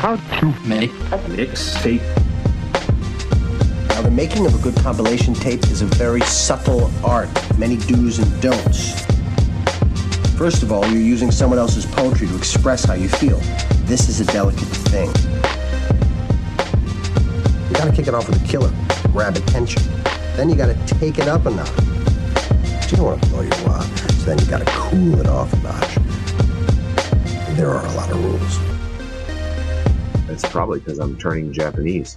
How to make a mixtape. Now, the making of a good compilation tape is a very subtle art, many do's and don'ts. First of all, you're using someone else's poetry to express how you feel. This is a delicate thing. You gotta kick it off with a killer, grab attention. Then you gotta take it up a notch. But you don't want to blow your wad, so then you gotta cool it off a notch. And there are a lot of rules. That's probably because I'm turning Japanese.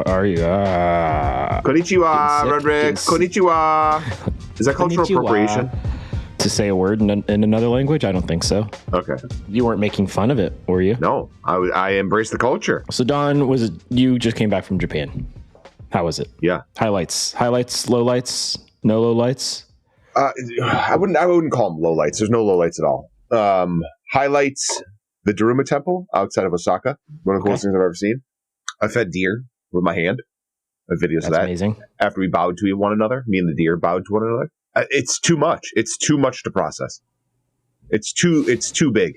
Are you? Konnichiwa, Roderick. Konnichiwa. Is that cultural appropriation? To say a word in another language? I don't think so. Okay. You weren't making fun of it, were you? No, I embrace the culture. So Don, you just came back from Japan. How was it? Yeah. Highlights, lowlights, no lowlights? I wouldn't call them lowlights. There's no lowlights at all. Highlights, the Daruma Temple outside of Osaka. One of the coolest things I've ever seen. I fed deer with my hand. I have videos of that. Amazing. After we bowed to one another, me and the deer bowed to one another. It's too much. It's too much to process. It's too big.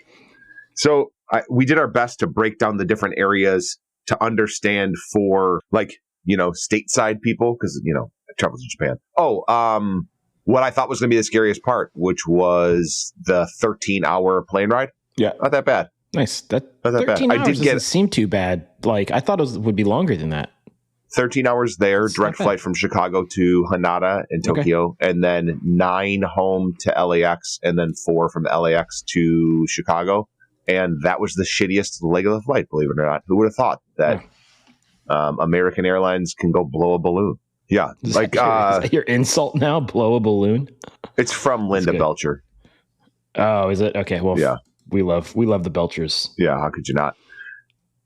So we did our best to break down the different areas to understand for stateside people, because I traveled to Japan. What I thought was going to be the scariest part, which was the 13-hour plane ride. Yeah, not that bad. Nice. Not that 13 bad. Hours doesn't seem too bad. Like I thought it would be longer than that. 13 hours there, direct flight from Chicago to Haneda in Tokyo, and then 9 home to LAX, and then 4 from LAX to Chicago. And that was the shittiest leg of the flight, believe it or not. Who would have thought that American Airlines can go blow a balloon? Yeah. Is that your insult now? Blow a balloon? It's from Linda Belcher. Oh, is it? Okay. Well, yeah. We love the Belchers. Yeah. How could you not?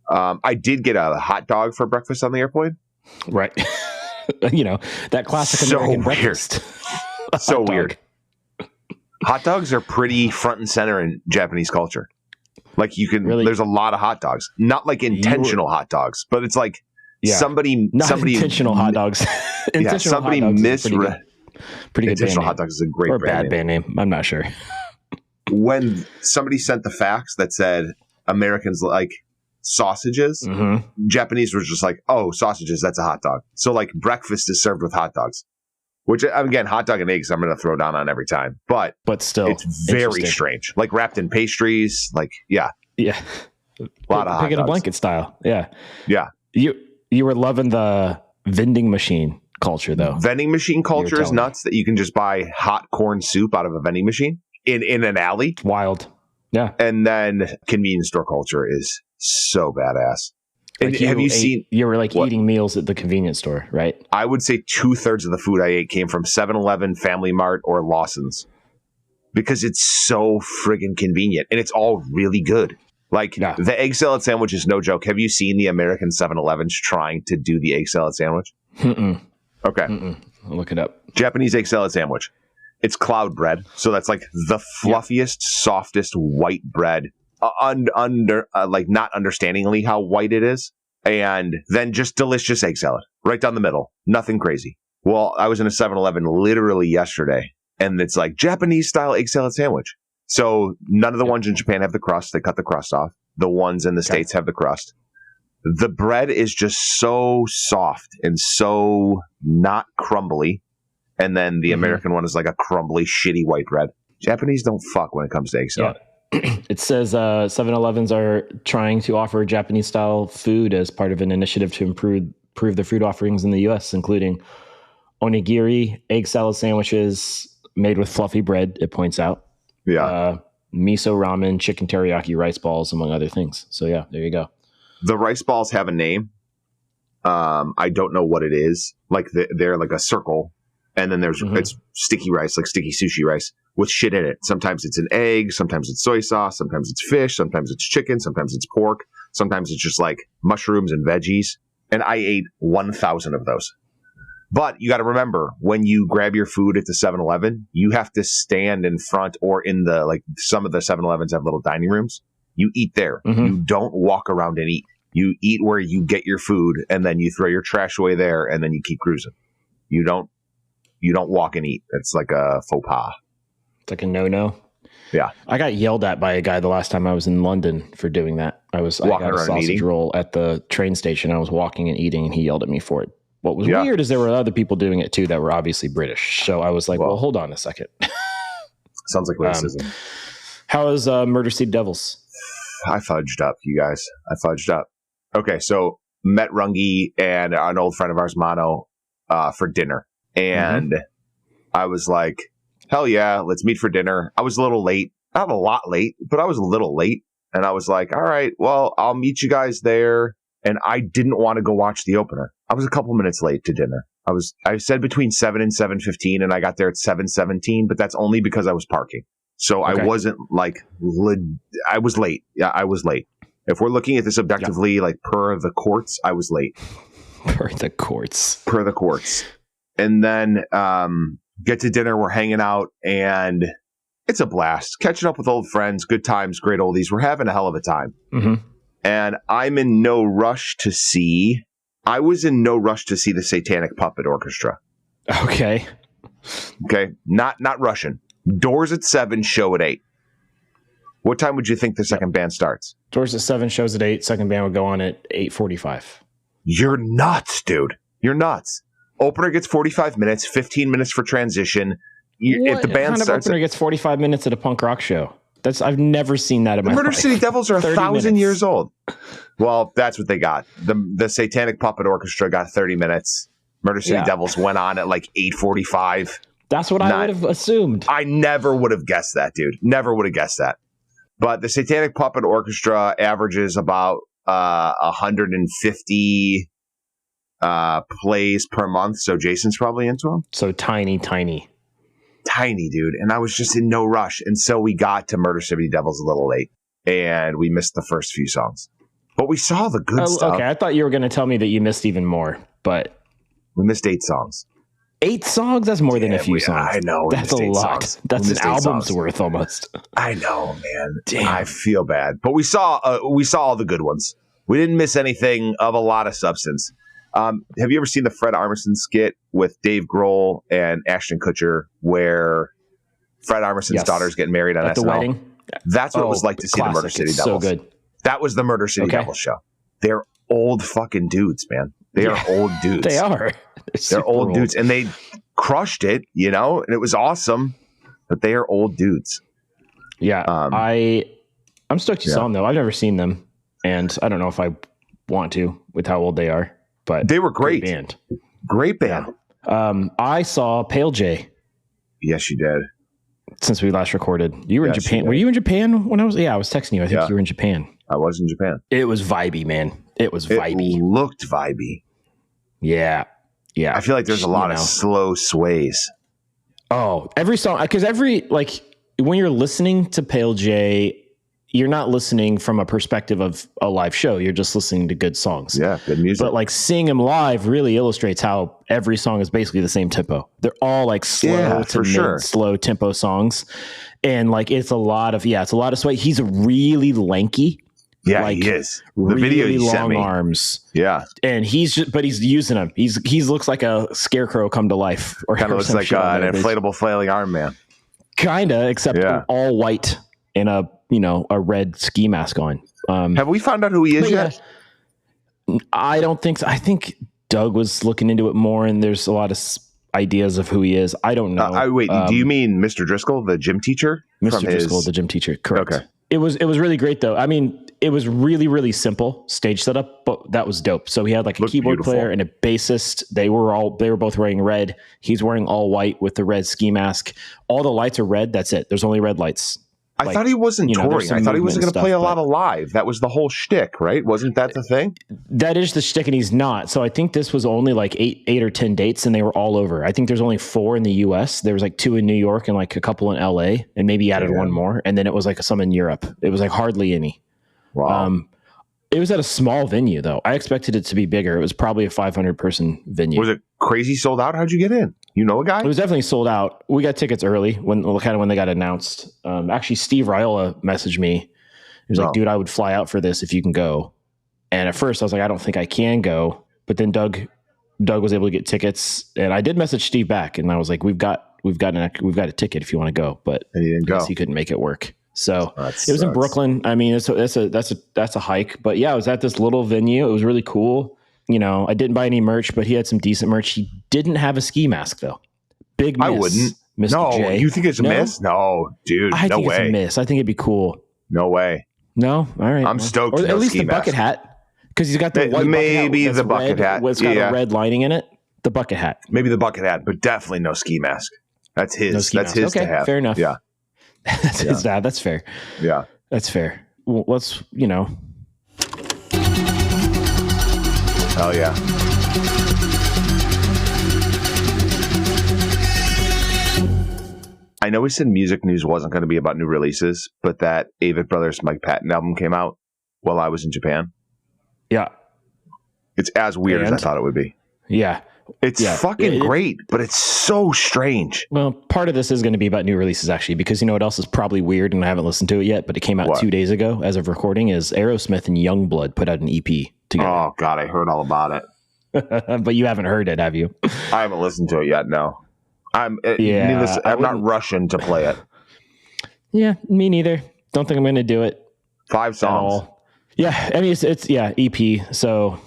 I did get a hot dog for breakfast on the airplane. Right. That classic American breakfast. So weird. Hot dogs are pretty front and center in Japanese culture. Like there's a lot of hot dogs, not like intentional hot dogs, but it's like somebody intentional hot dogs. Somebody misread. Pretty good intentional hot dogs is a great or bad band name. I'm not sure. When somebody sent the fax that said Americans like sausages, Japanese was just like, oh, sausages, that's a hot dog. So like breakfast is served with hot dogs, which again, hot dog and eggs I'm going to throw down on every time, but still it's very strange, like wrapped in pastries, like a lot of hot pig in a dogs. blanket style. Yeah you were loving the vending machine culture though. Vending machine culture is nuts. That you can just buy hot corn soup out of a vending machine in an alley. It's wild. Yeah. And then convenience store culture is so badass. Like you were like eating meals at the convenience store, right? I would say 2/3 of the food I ate came from 7-Eleven, Family Mart, or Lawson's, because it's so friggin' convenient and it's all really good. Like the egg salad sandwich is no joke. Have you seen the American 7-Elevens trying to do the egg salad sandwich? Okay. I'll look it up. Japanese egg salad sandwich. It's cloud bread. So that's like the fluffiest, softest white bread. Not understandingly how white it is, and then just delicious egg salad right down the middle, nothing crazy. Well, I was in a 7-Eleven literally yesterday, and it's like Japanese style egg salad sandwich. So none of the ones in Japan have the crust. They cut the crust off. The ones in the States have the crust. The bread is just so soft and so not crumbly, and then the American one is like a crumbly, shitty white bread. Japanese don't fuck when it comes to egg salad. It says 7-Elevens are trying to offer Japanese-style food as part of an initiative to improve the food offerings in the U.S., including onigiri, egg salad sandwiches made with fluffy bread, it points out. Yeah. Miso ramen, chicken teriyaki, rice balls, among other things. So, yeah, there you go. The rice balls have a name. I don't know what it is. Like they're like a circle, and then there's it's sticky rice, like sticky sushi rice, with shit in it. Sometimes it's an egg, sometimes it's soy sauce, sometimes it's fish, sometimes it's chicken, sometimes it's pork, sometimes it's just like mushrooms and veggies. And I ate 1,000 of those. But you got to remember, when you grab your food at the 7-Eleven, you have to stand in front, or in the, like some of the 7-Elevens have little dining rooms. You eat there. You don't walk around and eat. You eat where you get your food, and then you throw your trash away there, and then you keep cruising. You don't walk and eat. It's like a faux pas. It's like a no-no. Yeah. I got yelled at by a guy the last time I was in London for doing that. I got a sausage roll at the train station. I was walking and eating, and he yelled at me for it. What was weird is there were other people doing it too that were obviously British. So I was like, well hold on a second. Sounds like racism. How is Murder City Devils? I fudged up, you guys. I fudged up. Okay, so met Rungy and an old friend of ours, Mono, for dinner. And I was like, hell yeah, let's meet for dinner. I was a little late. Not a lot late, but I was a little late. And I was like, all right, well, I'll meet you guys there. And I didn't want to go watch the opener. I was a couple minutes late to dinner. I said between 7 and 7:15, and I got there at 7:17, but that's only because I was parking. So I wasn't like, I was late. Yeah, I was late. If we're looking at this objectively, like per the courts, I was late. Per the courts. Per the courts. And then get to dinner, we're hanging out, and it's a blast. Catching up with old friends, good times, great oldies. We're having a hell of a time. And I was in no rush to see the Satanic Puppet Orchestra. Okay. Not Russian. Doors at 7, show at 8. What time would you think the second band starts? Doors at 7, shows at 8. Second band would go on at 8:45. You're nuts, dude. You're nuts. Opener gets 45 minutes, 15 minutes for transition. If the band starts, opener gets 45 minutes at a punk rock show. I've never seen that in my life. Murder City Devils are 1,000 years old. Well, that's what they got. The Satanic Puppet Orchestra got 30 minutes. Murder City Devils went on at like 8:45. That's what I would have assumed. I never would have guessed that, dude. Never would have guessed that. But the Satanic Puppet Orchestra averages about 150 plays per month. So Jason's probably into them. So tiny, dude. And I was just in no rush. And so we got to Murder City Devils a little late, and we missed the first few songs. But we saw the good stuff. Okay, I thought you were going to tell me that you missed even more, but we missed 8 songs. 8 songs? That's more than a few songs. I know. That's a lot. Songs. That's an album's worth almost. I know, man. Damn. I feel bad. But we saw all the good ones. We didn't miss anything of a lot of substance. Have you ever seen the Fred Armisen skit with Dave Grohl and Ashton Kutcher where Fred Armisen's daughter's getting married on At SNL? The wedding? That's what it was like to see the Murder City Devils. So good. That was the Murder City Devils show. They're old fucking dudes, man. They are old dudes. They are. They're old dudes, and they crushed it, and it was awesome. But they are old dudes. Yeah, I'm stoked you saw them though. I've never seen them, and I don't know if I want to with how old they are. But they were great. Great band. Yeah. I saw Pale J. Yes, you did. Since we last recorded, you were in Japan. Were you in Japan when I was? Yeah, I was texting you. I think you were in Japan. I was in Japan. It was vibey, man. It was vibey. It looked vibey. Yeah. I feel like there's a lot of slow sways. Oh, every song, because when you're listening to Pale J, you're not listening from a perspective of a live show. You're just listening to good songs. Yeah, good music. But seeing them live really illustrates how every song is basically the same tempo. They're all slow to mid-slow tempo songs. And it's a lot of sway. He's really lanky. Yeah, he is. The really video you long sent me. Arms. Yeah. And he's using them. He looks like a scarecrow come to life. Or kind of looks like an inflatable flailing arm man. Kinda, except all white and a red ski mask on. Have we found out who he is yet? I don't think so. I think Doug was looking into it more, and there's a lot of ideas of who he is. I don't know. Wait, do you mean Mr. Driscoll, the gym teacher? Mr. Driscoll, the gym teacher. Correct. Okay. It was really great though. I mean, it was really, really simple stage setup, but that was dope. So he had a keyboard player and a bassist. They were both wearing red. He's wearing all white with the red ski mask. All the lights are red. That's it. There's only red lights. I thought he wasn't touring. I thought he wasn't going to play a lot of live. That was the whole shtick, right? Wasn't that the thing? That is the shtick, and he's not. So I think this was only eight or 10 dates, and they were all over. I think there's only 4 in the U.S. There was 2 in New York and a couple in L.A. and maybe added one more, and then it was some in Europe. It was hardly any. Wow. It was at a small venue though. I expected it to be bigger. It was probably a 500-person venue. Was it crazy sold out? How'd you get in? You know a guy? It was definitely sold out. We got tickets early when they got announced. Actually, Steve Raiola messaged me. He was like, dude, I would fly out for this if you can go. And at first I was like, I don't think I can go. But then Doug was able to get tickets. And I did message Steve back. And I was like, we've got we've got a ticket if you want to go, but And he didn't I guess go. he couldn't make it work. So That it was in sucks. Brooklyn. I mean, that's a hike, but yeah, I was at this little venue. It was really cool. You know, I didn't buy any merch, but he had some decent merch. He didn't have a ski mask though. Big miss. I wouldn't. Mr. No, J. you think it's a miss? No, dude, I no think way. it's a miss. I think it'd be cool. No way. No, all right. I'm stoked. Or at no least ski the bucket mask. hat, because he's got the white maybe bucket hat. the bucket hat. It's got Yeah. a red lining in it. The bucket hat. Maybe the bucket hat, but definitely no ski mask. That's his. No ski That's mask. his Okay, to have. fair enough. Yeah, That's his dad. That's fair. yeah. That's fair. Well, let's, Oh yeah. I know we said music news wasn't going to be about new releases, but that Avett Brothers Mike Patton album came out while I was in Japan. Yeah. It's as weird as I thought it would be. Yeah. It's fucking great, but it's so strange. Well, part of this is going to be about new releases, actually, because you know what else is probably weird, and I haven't listened to it yet, but it came out 2 days ago as of recording, is Aerosmith and Youngblood put out an EP together. Oh, God, I heard all about it. But you haven't heard it, have you? I haven't listened to it yet, no. I'm not rushing to play it. Yeah, me neither. Don't think I'm going to do it. 5 songs. Yeah, I mean, it's EP, so,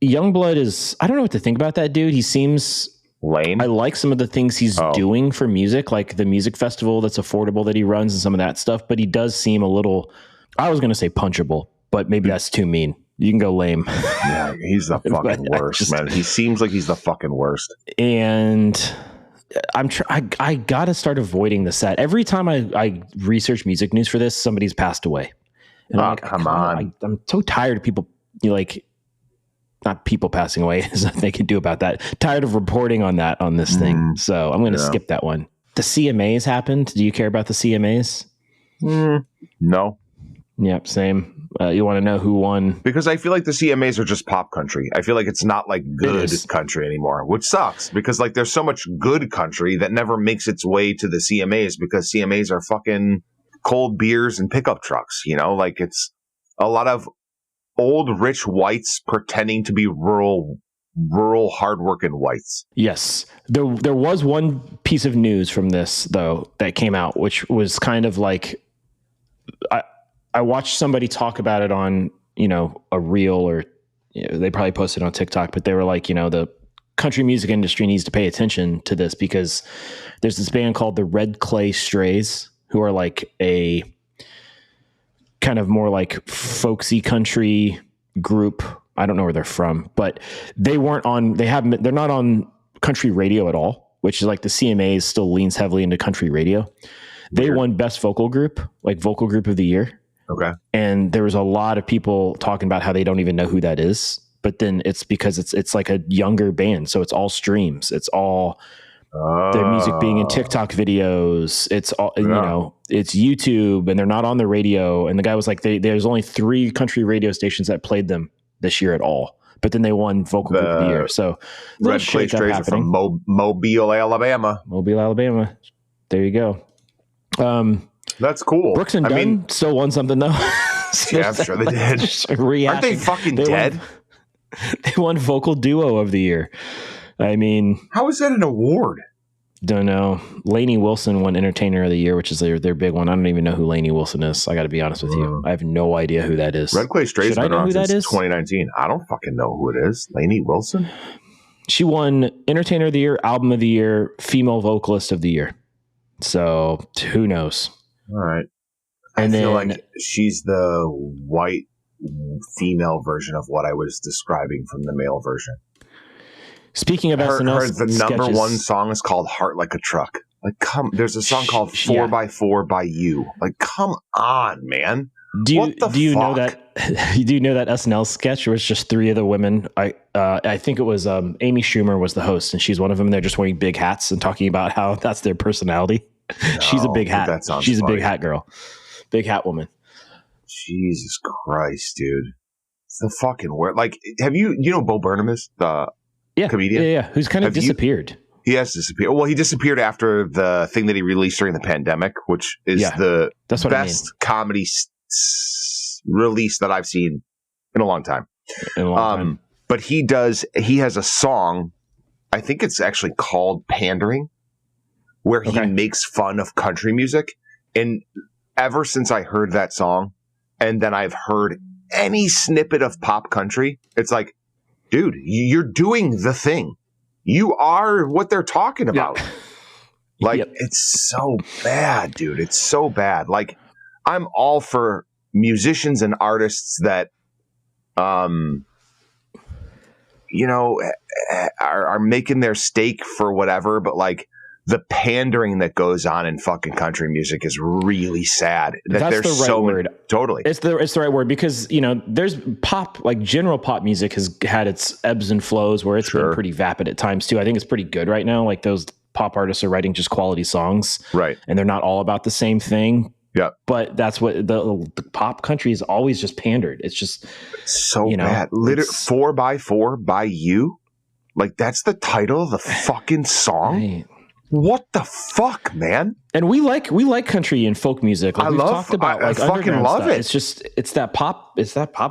Youngblood is, I don't know what to think about that dude. He seems lame. I like some of the things he's doing for music, like the music festival that's affordable that he runs and some of that stuff, but he does seem a little, I was going to say punchable, but maybe that's too mean. You can go lame. Yeah, he's the fucking worst, man. He seems like he's the fucking worst. And I got to start avoiding the set. Every time I research music news for this, somebody's passed away. And I'm like, come on. I'm so tired of people, not people passing away. There's nothing they can do about that. Tired of reporting on this thing. So I'm going to skip that one. The CMAs happened. Do you care about the CMAs? No. Yep, same. You want to know who won? Because I feel like the CMAs are just pop country. I feel like it's not like good country anymore, which sucks because like there's so much good country that never makes its way to the CMAs because CMAs are fucking cold beers and pickup trucks, like it's a lot of old rich whites pretending to be rural hardworking whites. Yes. There was one piece of news from this though that came out, which was kind of like, I watched somebody talk about it on, a reel or they probably posted on TikTok, but they were like, the country music industry needs to pay attention to this because there's this band called the Red Clay Strays who are like a kind of more like folksy country group. I don't know where they're from, but they're not on country radio at all, which is like the CMAs still leans heavily into country radio. They won best vocal group, like vocal group of the year. Okay. And there was a lot of people talking about how they don't even know who that is, but then it's because it's like a younger band. So it's all streams. It's all their music being in TikTok videos. It's all, it's YouTube and they're not on the radio. And the guy was like, there's only 3 country radio stations that played them this year at all, but then they won vocal group of the year. So Red Clay Strays are from Mobile, Alabama. Mobile, Alabama. There you go. That's cool. Brooks and Dunn still won something though. So yeah, I'm sure they did. Aren't they fucking dead? They won vocal duo of the year. I mean, how is that an award? Don't know. Lainey Wilson won entertainer of the year, which is their big one. I don't even know who Lainey Wilson is. I got to be honest with you. I have no idea who that is. Red Clay Strays been around since 2019. I don't fucking know who it is. Lainey Wilson? She won entertainer of the year, album of the year, female vocalist of the year. So who knows? All right. I feel like she's the white female version of what I was describing from the male version. Speaking of SNL, the number one song is called "Heart Like a Truck." Like, there's a song called "4x4" by You. Like, come on, man. Do you know that SNL sketch was just 3 of the women? I think it was Amy Schumer was the host, and she's one of them. And they're just wearing big hats and talking about how that's their personality. No, she's a big hat. She's funny. A big hat girl, big hat woman. Jesus Christ, dude! It's the fucking word. Like, have you Bo Burnham is the comedian? Yeah, who's kind of disappeared. He has disappeared. Well, he disappeared after the thing that he released during the pandemic, which is the best comedy release that I've seen in a long time. But he has a song. I think it's actually called Pandering, where he makes fun of country music. And ever since I heard that song, and then I've heard any snippet of pop country, it's like, dude, you're doing the thing. You are what they're talking about. Yeah. Like, it's so bad, dude. It's so bad. Like, I'm all for musicians and artists that, you know, are making their stake for whatever, but like the pandering that goes on in fucking country music is really sad. That's the right word. Totally. It's the right word because, you know, there's pop, like general pop music has had its ebbs and flows where it's been pretty vapid at times too. I think it's pretty good right now. Like those pop artists are writing just quality songs. Right. And they're not all about the same thing. Yeah. But that's what the pop country is always just pandered. It's just so bad. 4x4 by You. Like that's the title of the fucking song. Right. What the fuck, man? And we like country and folk music. Like we've talked about like I fucking love stuff. it. It's that pop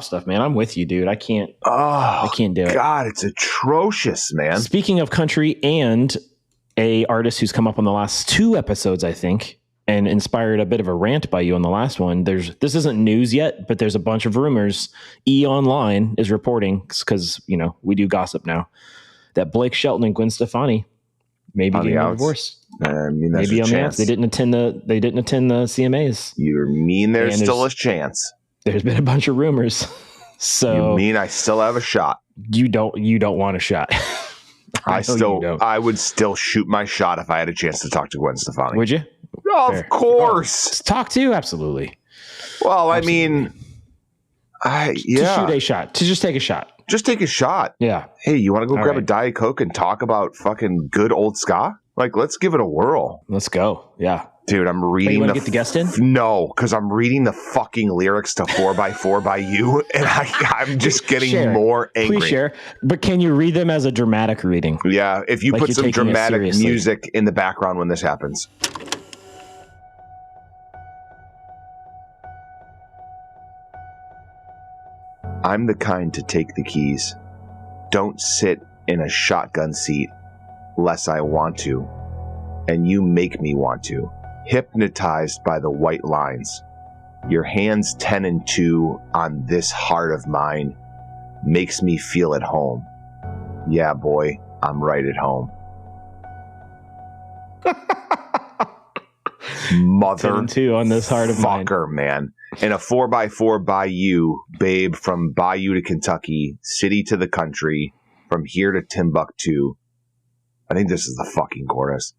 stuff, man. I'm with you, dude. I can't do it. God, it's atrocious, man. Speaking of country and a artist who's come up on the last 2 episodes, I think, and inspired a bit of a rant by you on the last one. This isn't news yet, but there's a bunch of rumors. E! Online is reporting, because, you know, we do gossip now, that Blake Shelton and Gwen Stefani may be getting a divorce. I mean, that's maybe a on chance. They didn't attend the CMAs. You mean there's still a chance? There's been a bunch of rumors. So you mean I still have a shot? You don't want a shot. I would still shoot my shot if I had a chance to talk to Gwen Stefani. Would you? Of course. Talk to, absolutely. Well, I mean, to shoot a shot, to just take a shot. Just take a shot. Yeah. Hey, you want to go grab a Diet Coke and talk about fucking good old ska? Like, let's give it a whirl. Let's go. Yeah. Dude, I'm reading. You want to get the guest in? No, because I'm reading the fucking lyrics to 4x4 by You, and I'm just getting more angry. Please share. But can you read them as a dramatic reading? Yeah, if you put some dramatic music in the background when this happens. I'm the kind to take the keys. Don't sit in a shotgun seat less I want to, and you make me want to. Hypnotized by the white lines. Your hands 10 and 2 on this heart of mine makes me feel at home. Yeah, boy, I'm right at home. Mother 10 and 2 on this heart of mine. Fucker, man. And a 4x4 by You, babe, from Bayou to Kentucky, city to the country, from here to Timbuktu. I think this is the fucking chorus.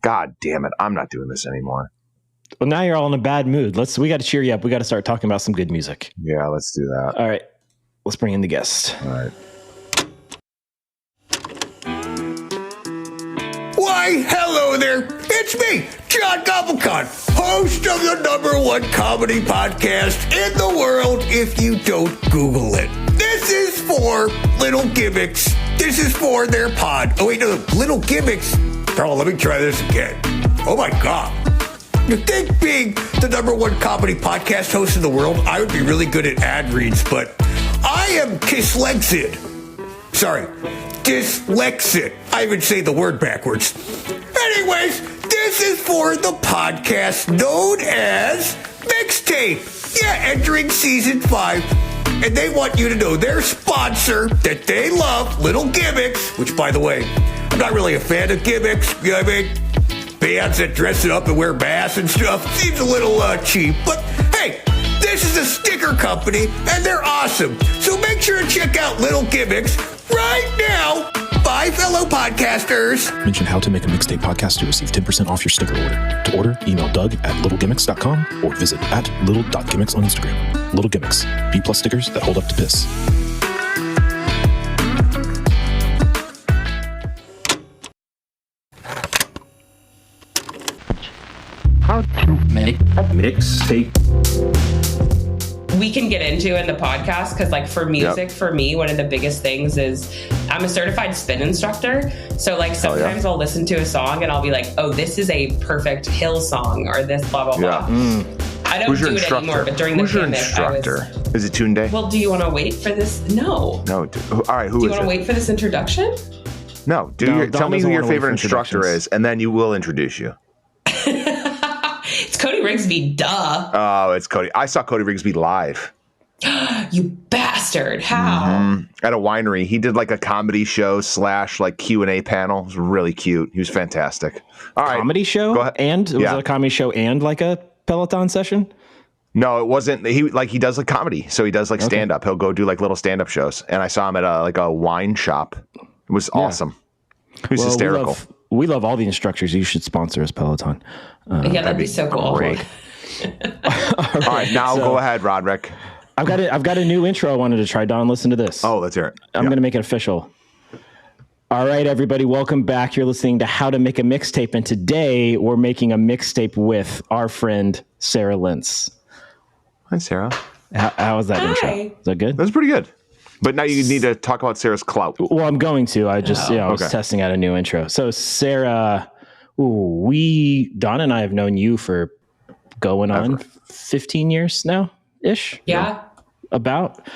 God damn it. I'm not doing this anymore. Well, now you're all in a bad mood. We got to cheer you up. We got to start talking about some good music. Yeah, let's do that. All right. Let's bring in the guest. All right. Why, hello there. It's me, John Gobblecon, host of the #1 comedy podcast in the world if you don't Google it. This is for Little Gimmicks. This is for their pod. Oh, wait, no, Little Gimmicks. Oh, let me try this again. Oh, my God. You'd think being the #1 comedy podcast host in the world, I would be really good at ad reads, but I am dyslexic. Sorry, dyslexic. I even say the word backwards. Anyways, this is for the podcast known as Mixtape. Yeah, entering season 5. And they want you to know their sponsor that they love, Little Gimmicks, which, by the way, I'm not really a fan of gimmicks. You know what I mean? Bands that dress it up and wear masks and stuff seems a little cheap. But hey, this is a sticker company and they're awesome. So make sure to check out Little Gimmicks right now. Bye, fellow podcasters. Mention how to make a mixtape podcast to receive 10% off your sticker order. To order, email Doug@littlegimmicks.com or visit @little.gimmicks on Instagram. Little Gimmicks, B+ stickers that hold up to piss. How to make a mixtape. We can get into in the podcast because, like, for music, for me, one of the biggest things is I'm a certified spin instructor. So, like, sometimes I'll listen to a song and I'll be like, oh, this is a perfect hill song, or this blah, blah, blah. I don't do it anymore, but during the pandemic, Is it Tunde? Well, do you want to wait for this? No. No. All right, who is it? Do you want to wait for this introduction? No, tell me who your favorite instructor is, and then you will introduce you. It's Cody Rigsby, duh. Oh, it's Cody. I saw Cody Rigsby live. You bastard. How? Mm-hmm. At a winery. He did like a comedy show / like Q&A panel. It was really cute. He was fantastic. All right. Comedy show? Go ahead. And? Was it a comedy show and like a Peloton session? No, it wasn't. He does like comedy. So he does like stand-up. He'll go do like little stand-up shows. And I saw him at a wine shop. It was awesome. He was hysterical. We love all the instructors. You should sponsor us, Peloton. Yeah, that'd be so cool. Great. All right, now go ahead, Roderick. I've got a new intro I wanted to try. Don, listen to this. Oh, let's hear it. I'm going to make it official. All right, everybody, welcome back. You're listening to How to Make a Mixtape, and today we're making a mixtape with our friend Sarah Lentz. Hi, Sarah. How was that intro? Is that good? That was pretty good. But now you need to talk about Sarah's clout. Well, I'm going to. I just, I was testing out a new intro. So, Sarah, Don and I have known you for going on 15 years now ish. Yeah. About.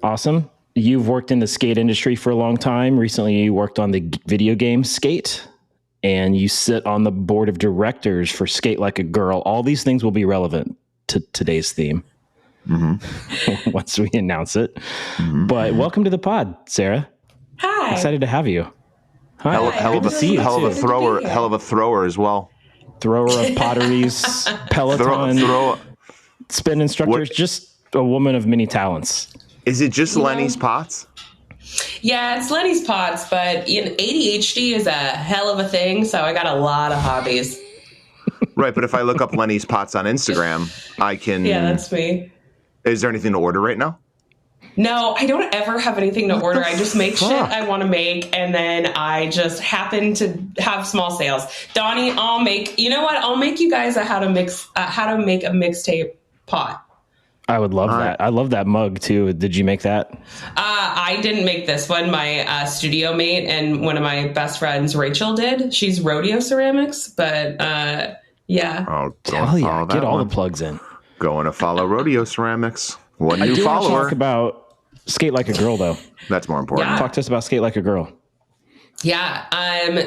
Awesome. You've worked in the skate industry for a long time. Recently, you worked on the video game Skate, and you sit on the board of directors for Skate Like a Girl. All these things will be relevant to today's theme. Mm-hmm. Once we announce it. Mm-hmm. But welcome to the pod, Sarah. Hi. Excited to have you. Hi. Hell of a thrower as well. Thrower of potteries, Peloton, spin instructors, just a woman of many talents. Is it just Lenny's pots? Yeah, it's Lenny's pots, but ADHD is a hell of a thing, so I got a lot of hobbies. Right, but if I look up Lenny's pots on Instagram, I can... Yeah, that's me. Is there anything to order right now? No, I don't ever have anything to order. I just make shit I want to make, and then I just happen to have small sales. Donnie, I'll make you guys a how to make a mixtape pot. I would love that. I love that mug too. Did you make that? I didn't make this one. My studio mate and one of my best friends, Rachel, did. She's Rodeo Ceramics, but yeah. Oh, hell yeah! Get all the plugs in. Going to follow Rodeo Ceramics. One new follower. I do want to talk about Skate Like a Girl, though. That's more important. Yeah. Talk to us about Skate Like a Girl. Yeah.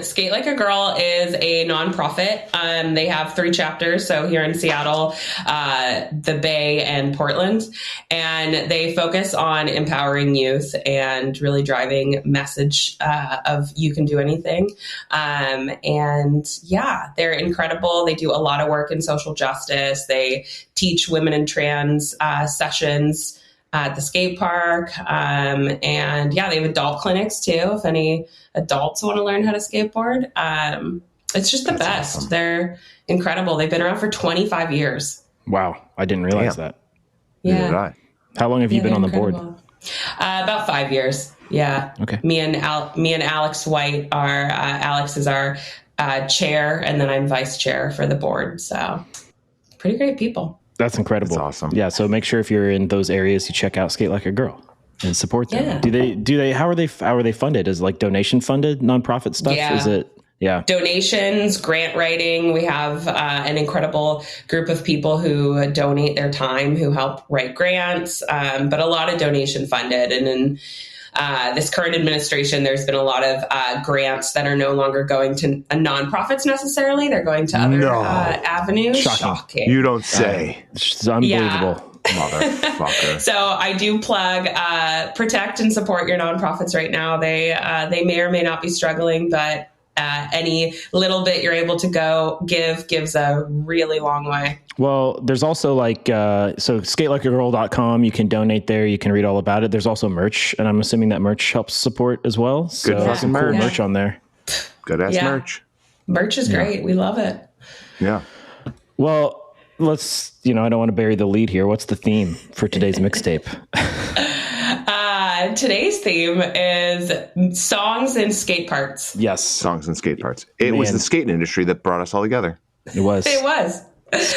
Skate Like a Girl is a nonprofit. They have 3 chapters. So here in Seattle, the Bay, and Portland. And they focus on empowering youth and really driving message of you can do anything. And yeah, they're incredible. They do a lot of work in social justice. They teach women and trans sessions at the skate park. And yeah, they have adult clinics too, if any adults want to learn how to skateboard. It's just the best. Awesome. They're incredible. They've been around for 25 years. Wow. I didn't realize that. Yeah. How long have you been on the board? About 5 years. Yeah. Okay. Me and Alex White Alex is our chair, and then I'm vice chair for the board. So pretty great people. That's incredible. That's awesome. Yeah. So make sure if you're in those areas, you check out Skate Like a Girl and support them. Yeah. Do they, how are they funded? Is it like donation funded nonprofit stuff? Yeah. Is it? Yeah. Donations, grant writing. We have an incredible group of people who donate their time, who help write grants, but a lot of donation funded. And in this current administration, there's been a lot of grants that are no longer going to nonprofits necessarily. They're going to other avenues. Shocking. You don't say. It's unbelievable. Motherfucker. So I do plug, protect and support your nonprofits right now. They may or may not be struggling, but any little bit you're able to gives a really long way. Well, there's also like, so skatelikeagirl.com, you can donate there. You can read all about it. There's also merch, and I'm assuming that merch helps support as well. So good fucking merch. Cool merch on there. Good ass merch. Merch is great. We love it. Yeah. Well, let's, I don't want to bury the lead here. What's the theme for today's mixtape? Today's theme is songs and skate parts. Yes. Songs and skate parts. It was the skate industry that brought us all together. It was.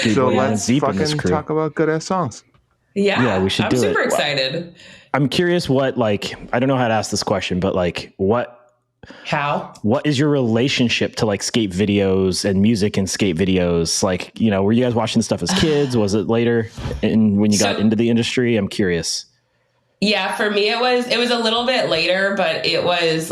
So let's fucking talk about good ass songs. Yeah, we should I'm do it. super excited. I'm curious what, I don't know how to ask this question, but what is your relationship to skate videos and music and skate videos? Were you guys watching stuff as kids? Was it later when you got into the industry? I'm curious. Yeah, for me, it was a little bit later, but it was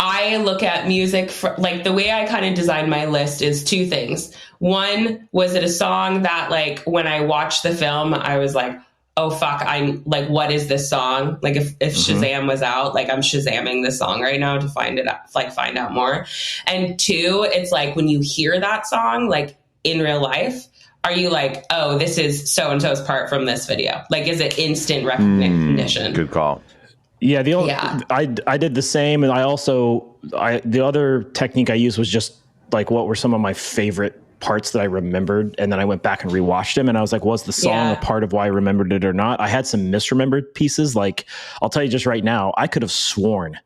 I look at music like the way I kind of design my list is two things. One, was it a song that like when I watched the film, I was like, oh fuck, I'm like, what is this song? Like if Shazam was out, like I'm Shazamming this song right now to find it out, like find out more. And two, it's like when you hear that song, like in real life, are you like, oh, this is so-and-so's part from this video? Like, is it instant recognition? Good call. Yeah, I did the same, and the other technique I used was just like what were some of my favorite parts that I remembered, and then I went back and rewatched them, and I was like, was the song a part of why I remembered it or not? I had some misremembered pieces. Like, I'll tell you just right now, I could have sworn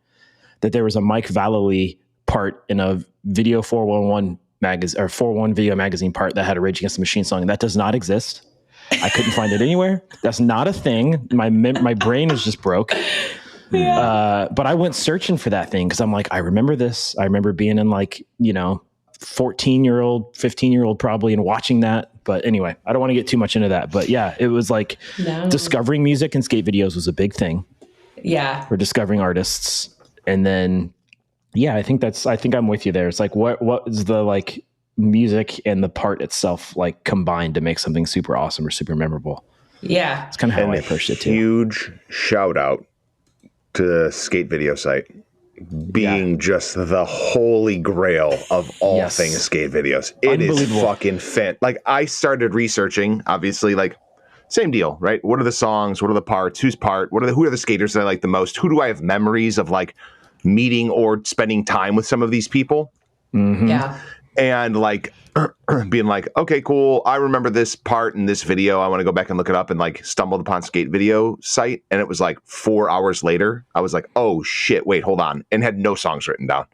that there was a Mike Vallely part in a Video 411 magazine or 411 Video magazine part that had a Rage Against the Machine song, and that does not exist. I couldn't find it anywhere. That's not a thing. My brain is just broke. Yeah. But I went searching for that thing because I'm like, I remember this. I remember being in like, 14-year-old, 15-year-old probably and watching that. But anyway, I don't want to get too much into that. But yeah, it was like discovering music and skate videos was a big thing. Yeah. For discovering artists. And then, yeah, I think I'm with you there. It's like, what is the like music and the part itself like combined to make something super awesome or super memorable? Yeah. It's kind of how I approached it too. Huge shout out to the skate video site being just the holy grail of all things skate videos. It is fucking like I started researching, obviously, like same deal, right? What are the songs? What are the parts? Who's part? Who are the skaters that I like the most? Who do I have memories of like meeting or spending time with some of these people? Mm-hmm. Yeah. And like being like, okay, cool. I remember this part in this video. I want to go back and look it up, and like stumbled upon skate video site. And it was like 4 hours later. I was like, oh shit, wait, hold on. And had no songs written down.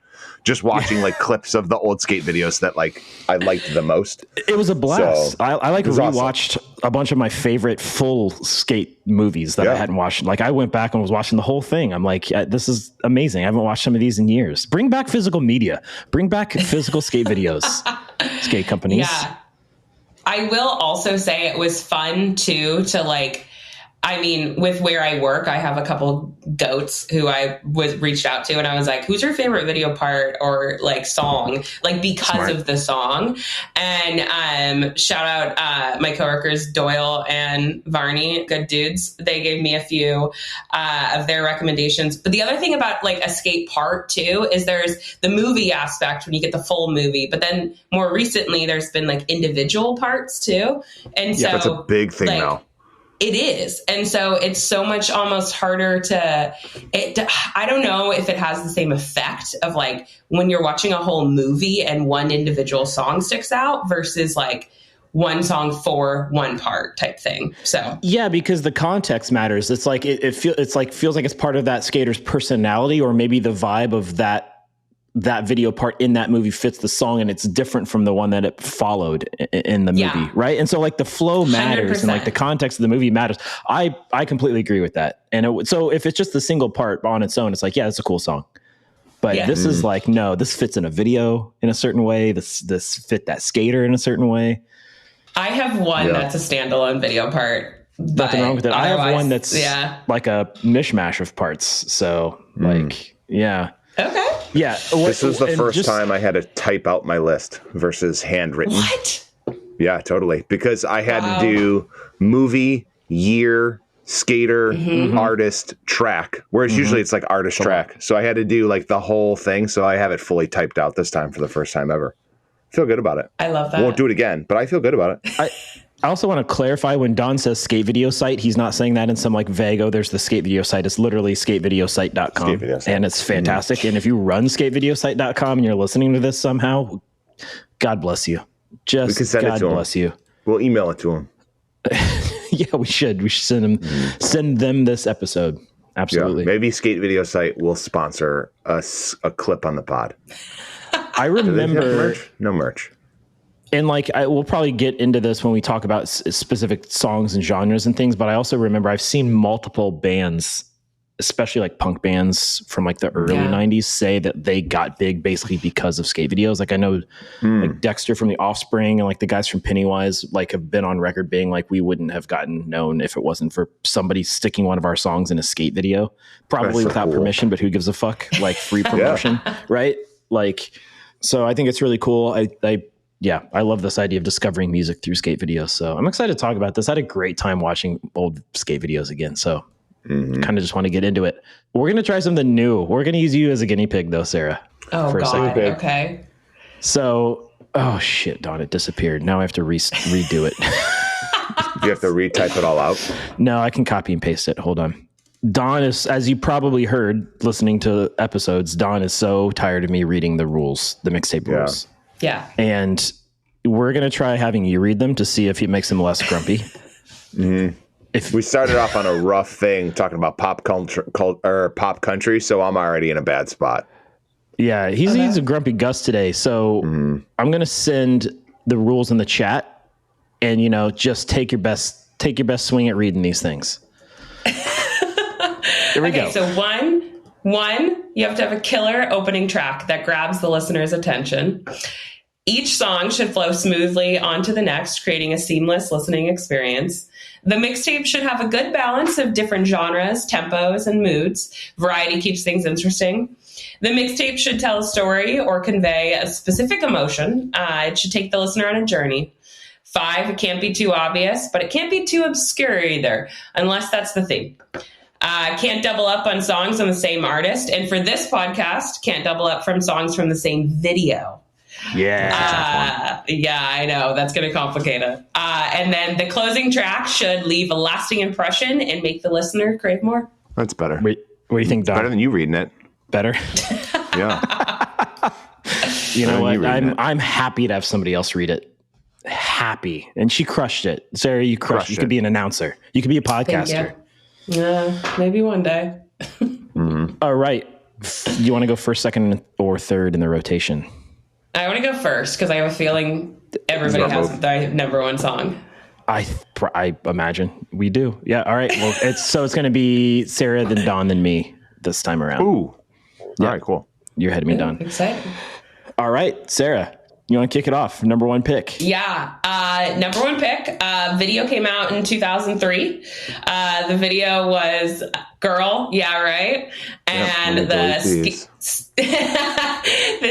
Just watching like clips of the old skate videos that like I liked the most. It was a blast. So, I like rewatched a bunch of my favorite full skate movies that I hadn't watched. Like I went back and was watching the whole thing. I'm like, this is amazing. I haven't watched some of these in years. Bring back physical media. Bring back physical skate videos. Skate companies. Yeah. I will also say it was fun too to like, I mean, with where I work, I have a couple goats who I was reached out to, and I was like, who's your favorite video part or like song? Like because of the song. And shout out my coworkers Doyle and Varney, good dudes. They gave me a few of their recommendations. But the other thing about like a skate part too is there's the movie aspect when you get the full movie, but then more recently there's been like individual parts too. And so that's a big thing now. It is. And so it's so much almost harder I don't know if it has the same effect of like when you're watching a whole movie and one individual song sticks out versus like one song for one part type thing. So yeah, because the context matters. It's like feels like it's part of that skater's personality, or maybe the vibe of that video part in that movie fits the song, and it's different from the one that it followed in the movie, right? And so like the flow matters 100%. And like the context of the movie matters. I completely agree with that. And so if it's just the single part on its own, it's like, yeah, it's a cool song. But this is like, no, this fits in a video in a certain way. This fit that skater in a certain way. I have one that's a standalone video part. Nothing wrong with it. I have one that's like a mishmash of parts. So like, yeah. Okay. Yeah. This was the first time I had to type out my list versus handwritten. What? Yeah, totally. Because I had to do movie, year, skater, artist, track. Whereas usually it's like artist track. So I had to do like the whole thing. So I have it fully typed out this time for the first time ever. Feel good about it. I love that. Won't do it again, but I feel good about it. I also want to clarify, when Don says skate video site, he's not saying that in some like vague, there's the skate video site. It's literally skatevideosite.com. And it's fantastic. Mm-hmm. And if you run skatevideosite.com and you're listening to this somehow, God bless you. Just God bless you. We'll email it to him. Yeah, we should. We should send them this episode. Absolutely. Yeah, maybe Skate Video Site will sponsor us a clip on the pod. I remember no merch. And like, we'll probably get into this when we talk about specific songs and genres and things, but I also remember I've seen multiple bands especially like punk bands from like the early 90s say that they got big basically because of skate videos. Like I know like Dexter from The Offspring and like the guys from Pennywise like have been on record being like, we wouldn't have gotten known if it wasn't for somebody sticking one of our songs in a skate video, probably without permission, but who gives a fuck? Like free promotion, right? Like, so I think it's really cool. I love this idea of discovering music through skate videos. So I'm excited to talk about this. I had a great time watching old skate videos again. So kind of just want to get into it. We're going to try something new. We're going to use you as a guinea pig though, Sarah. Oh, for God. A second. Okay. So, oh shit, Dawn, it disappeared. Now I have to redo it. You have to retype it all out? No, I can copy and paste it. Hold on. Dawn is, as you probably heard listening to episodes, Dawn is so tired of me reading the rules, the mixtape rules. Yeah. And we're going to try having you read them to see if it makes them less grumpy. If we started off on a rough thing talking about pop culture or pop country, so I'm already in a bad spot. Yeah, he's a grumpy Gus today. So I'm going to send the rules in the chat and, you know, just take your best swing at reading these things. Here we go. So one, you have to have a killer opening track that grabs the listener's attention. Each song should flow smoothly onto the next, creating a seamless listening experience. The mixtape should have a good balance of different genres, tempos, and moods. Variety keeps things interesting. The mixtape should tell a story or convey a specific emotion. It should take the listener on a journey. 5, it can't be too obvious, but it can't be too obscure either, unless that's the theme. Can't double up on songs on the same artist. And for this podcast, can't double up from songs from the same video. Yeah. Yeah, I know. That's going to complicate it. And then the closing track should leave a lasting impression and make the listener crave more. That's better. Wait, what do you think, Don? Better than you reading it. Better? Yeah. You know what? I'm happy to have somebody else read it. Happy. And she crushed it. Sarah, you crushed it. You could be an announcer. You could be a podcaster. Yeah, maybe one day. All right. You want to go first, second, or third in the rotation? I want to go first because I have a feeling everybody has their number one song. I imagine we do. Yeah. All right. Well, it's going to be Sarah, then Dawn, then me this time around. Ooh. All right. Cool. You're ahead of me, Dawn. Exciting. All right, Sarah. You want to kick it off? Number one pick. Yeah. Number one pick. Video came out in 2003. The video was Girl. Yeah, right. And the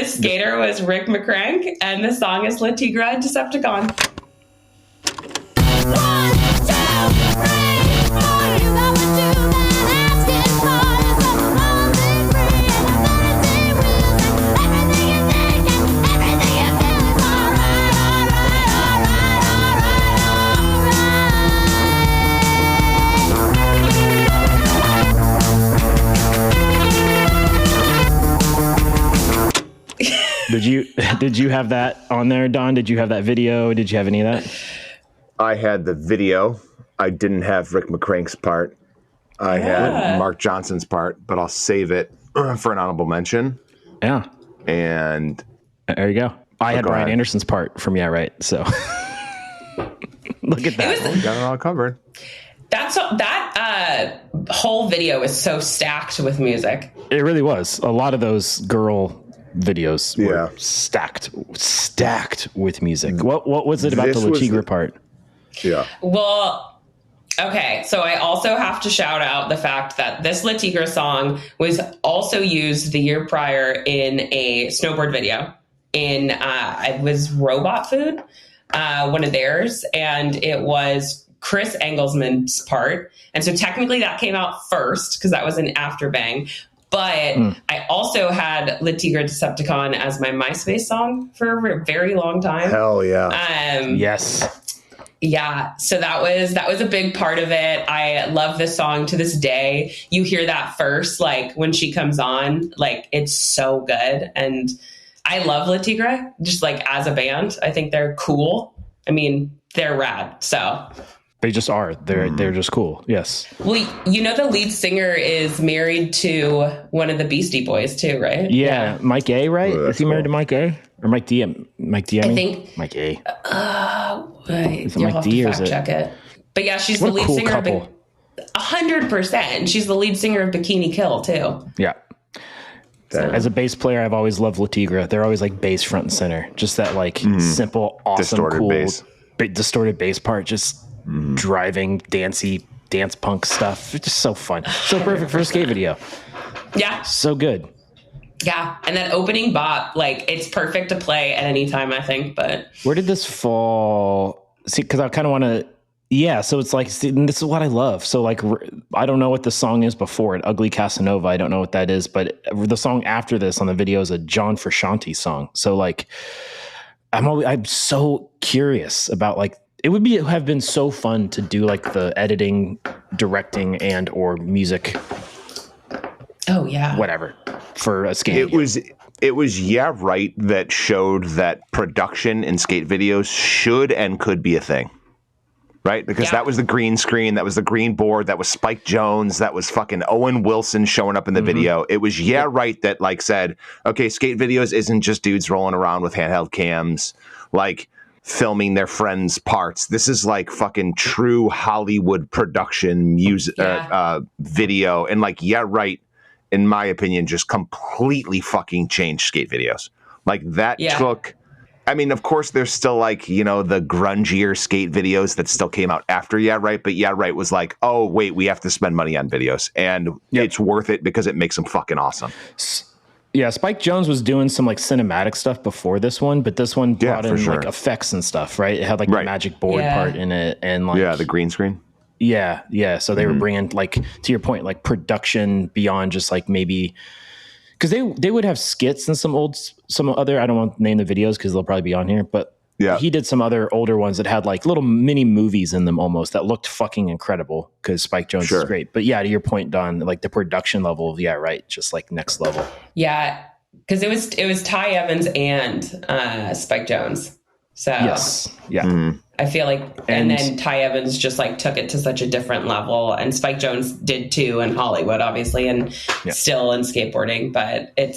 skater was Rick McCrank. And the song is La Tigra Decepticon. 1, 2, 3. Did you have that on there, Don? Did you have that video? Did you have any of that? I had the video. I didn't have Rick McCrank's part. I had Mark Johnson's part, but I'll save it for an honorable mention. Yeah. And there you go. I had Brian Anderson's part from Yeah Right. So look at that. We got it all covered. That whole video is so stacked with music. It really was. A lot of those girl videos were stacked with music. What was it about the La Tigra part? Yeah. Well, okay. So I also have to shout out the fact that this La Tigra song was also used the year prior in a snowboard video. It was Robot Food, one of theirs, and it was Chris Engelsman's part. And so technically that came out first because that was an after bang. But I also had La Tigra Decepticon as my MySpace song for a very long time. Hell yeah. Yes. Yeah. So that was a big part of it. I love this song to this day. You hear that first, like when she comes on, like it's so good. And I love La Tigra just like as a band. I think they're cool. I mean, they're rad. So they just are. They're just cool. Yes. Well, you know, the lead singer is married to one of the Beastie Boys too, right? Yeah. Mike A, right? Is he married to Mike A? Or Mike D? Mike D, I think. Mike A. Wait, you'll have to fact check it. But yeah, she's the lead singer. Couple. 100%. And she's the lead singer of Bikini Kill too. Yeah. As a bass player, I've always loved Latigra. They're always like bass front and center. Just that like simple, awesome, distorted cool, bass. Distorted bass part. Just driving, dance punk stuff. It's just so fun. So perfect for a skate video. Yeah. So good. Yeah. And that opening bop, like it's perfect to play at any time, I think. But where did this fall? See, because I kind of want to. Yeah, so it's like, see, this is what I love. So like, I don't know what the song is before it. Ugly Casanova, I don't know what that is. But the song after this on the video is a John Frusciante song. So like, I'm so curious about like, it would have been so fun to do like the editing, directing, and or music. Oh yeah, whatever for a skate. It was Yeah Right that showed that production in skate videos should and could be a thing. Right? Because that was the green screen, that was the green board, that was Spike Jones, that was fucking Owen Wilson showing up in the video. It was Yeah Right that like said, okay, skate videos isn't just dudes rolling around with handheld cams, like filming their friends' parts. This is like fucking true Hollywood production music video. And like Yeah Right, in my opinion, just completely fucking changed skate videos. Like that took... I mean, of course, there's still like, you know, the grungier skate videos that still came out after Yeah Right. But Yeah Right was like, oh, wait, we have to spend money on videos. And it's worth it because it makes them fucking awesome. Yeah, Spike Jones was doing some like cinematic stuff before this one, but this one brought in like effects and stuff, right? It had like the magic board part in it. And like, the green screen. Yeah. So they were bringing like, to your point, like production beyond just like maybe... Because they would have skits and some other, I don't want to name the videos because they'll probably be on here, but he did some other older ones that had like little mini movies in them almost that looked fucking incredible because Spike Jones is great. But yeah, to your point, Don, like the production level of Yeah Right, just like next level. Yeah, because it was Ty Evans and Spike Jones. So I feel like, and then Ty Evans just like took it to such a different level, and Spike Jones did too in Hollywood, obviously, and still in skateboarding. But it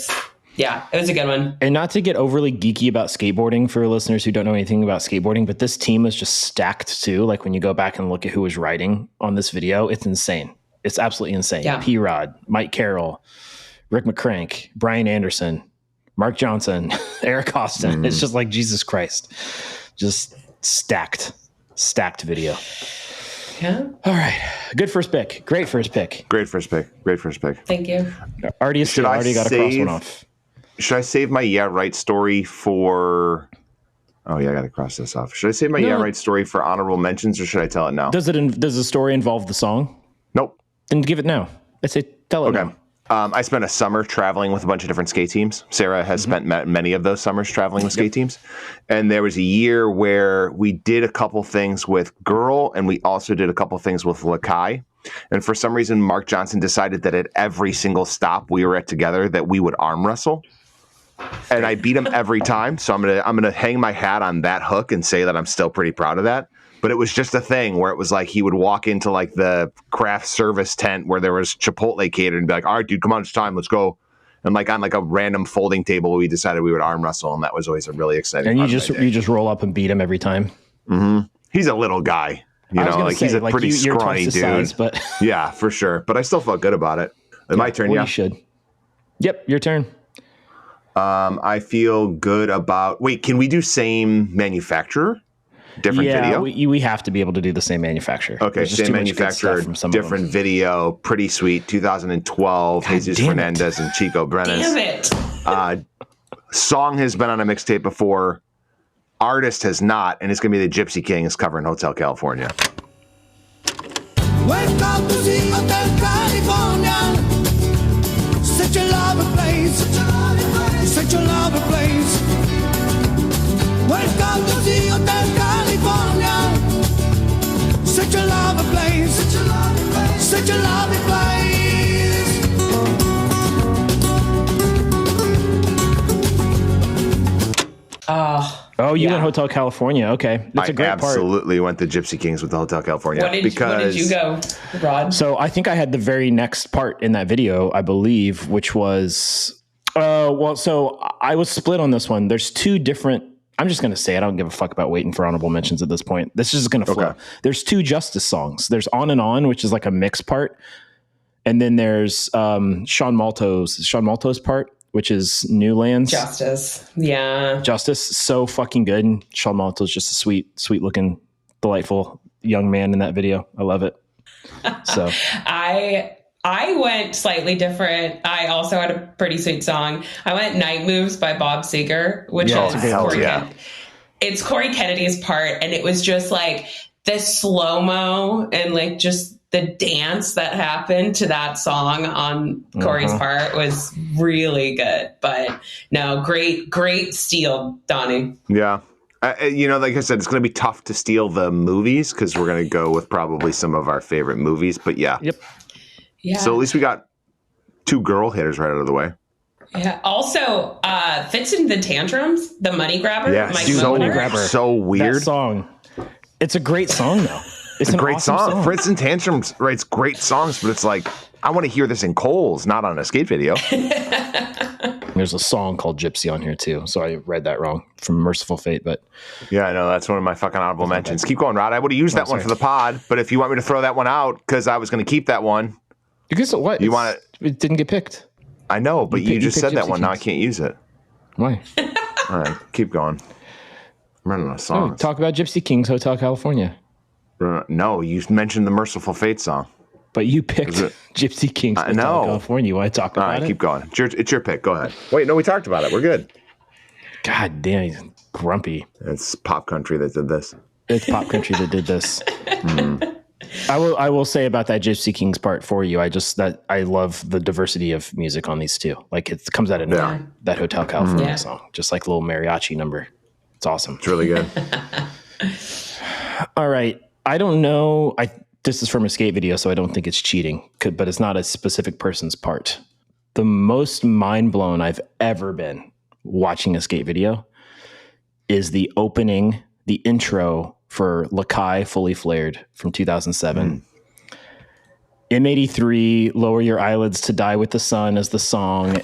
was a good one. And not to get overly geeky about skateboarding for listeners who don't know anything about skateboarding, but this team is just stacked too. Like when you go back and look at who was writing on this video, it's insane. It's absolutely insane. Yeah. P-Rod, Mike Carroll, Rick McCrank, Brian Anderson, Mark Johnson, Eric Austin. It's just like, Jesus Christ. Just stacked video. Yeah. All right. Good first pick. Great first pick. Great first pick. Thank you. Already got to cross one off. Should I save my Yeah Right story for... Oh, yeah, I got to cross this off. Should I save my Yeah Right story for honorable mentions, or should I tell it now? Does the story involve the song? Nope. Then give it now. I say tell it now. I spent a summer traveling with a bunch of different skate teams. Sarah has spent many of those summers traveling with skate teams. And there was a year where we did a couple things with Girl, and we also did a couple things with Lakai. And for some reason, Mark Johnson decided that at every single stop we were at together that we would arm wrestle. And I beat him every time. So I'm gonna hang my hat on that hook and say that I'm still pretty proud of that. But it was just a thing where it was like he would walk into like the craft service tent where there was Chipotle catered and be like, all right, dude, come on, it's time, let's go. And like on like a random folding table, we decided we would arm wrestle, and that was always a really exciting. And you just roll up and beat him every time. Mm-hmm. He's a little guy, you know, like he's a like pretty scrawny dude. Size, but yeah, for sure. But I still felt good about it. My turn, You should. Yep, your turn. I feel good about. Wait, can we do same manufacturer? Different video? We have to be able to do the same manufacturer. Okay, same manufacturer, different video. Pretty sweet. 2012, Jesus Fernandez and Chico Brenes. Damn it. Song has been on a mixtape before. Artist has not, and it's going to be the Gypsy Kings covering Hotel California. Welcome to the Hotel California. Such a lovely place. Such a lovely place. Welcome to the Hotel California. Such a lovely place. Such a lovely place. Oh, you went Hotel California. Okay. That's a great part. I absolutely went to Gypsy Kings with the Hotel California. What did you go, Rod? So I think I had the very next part in that video, I believe, which was, so I was split on this one. There's two different I'm just going to say I don't give a fuck about waiting for honorable mentions at this point. This is just going to flow. Okay. There's 2 Justice songs. There's On and On, which is like a mix part. And then there's Sean Malto's part, which is Newlands. Justice. Yeah. Justice. So fucking good. And Sean Malto's just a sweet looking, delightful young man in that video. I love it. So I went slightly different. I also had a pretty sweet song. I went Night Moves by Bob Seger, which is it's Corey Kennedy's part. And it was just like the slow-mo and like just the dance that happened to that song on Corey's part was really good. But no, great steal, Donnie. Yeah. Like I said, it's going to be tough to steal the movies because we're going to go with probably some of our favorite movies. But yeah. Yep. Yeah. So at least we got 2 girl hitters right out of the way. Yeah. Also, Fits in the Tantrums, the Money Grabber. Yeah, Money Grabber. So weird. That song. It's a great song, though. It's a great awesome song. Fits in Tantrums writes great songs, but it's like, I want to hear this in Kohl's, not on a skate video. There's a song called Gypsy on here, too. So I read that wrong from Merciful Fate. But yeah, I know. That's one of my fucking honorable mentions. Keep going, Rod. I would have used that one for the pod, but if you want me to throw that one out, because I was going to keep that one. Because what? You want it didn't get picked. I know, but you just said that one. Now I can't use it. Why? All right, keep going. I'm running out of songs. Oh, talk about Gypsy Kings Hotel California. No, you mentioned the Merciful Fate song. But you picked Gypsy Kings Hotel California. You want to talk about it? All right, keep going. It's your pick. Go ahead. Wait, no, we talked about it. We're good. God damn, he's grumpy. It's Pop Country that did this. It's Pop Country that did this. I will say about that Gypsy Kings part for you. I love the diversity of music on these 2. Like it comes out of nowhere. That Hotel California song, just like a little mariachi number. It's awesome. It's really good. All right. I don't know. This is from a skate video, so I don't think it's cheating, but it's not a specific person's part. The most mind blown I've ever been watching a skate video is the intro for Lakai Fully Flared from 2007. M83, Lower Your Eyelids to Die with the Sun is the song.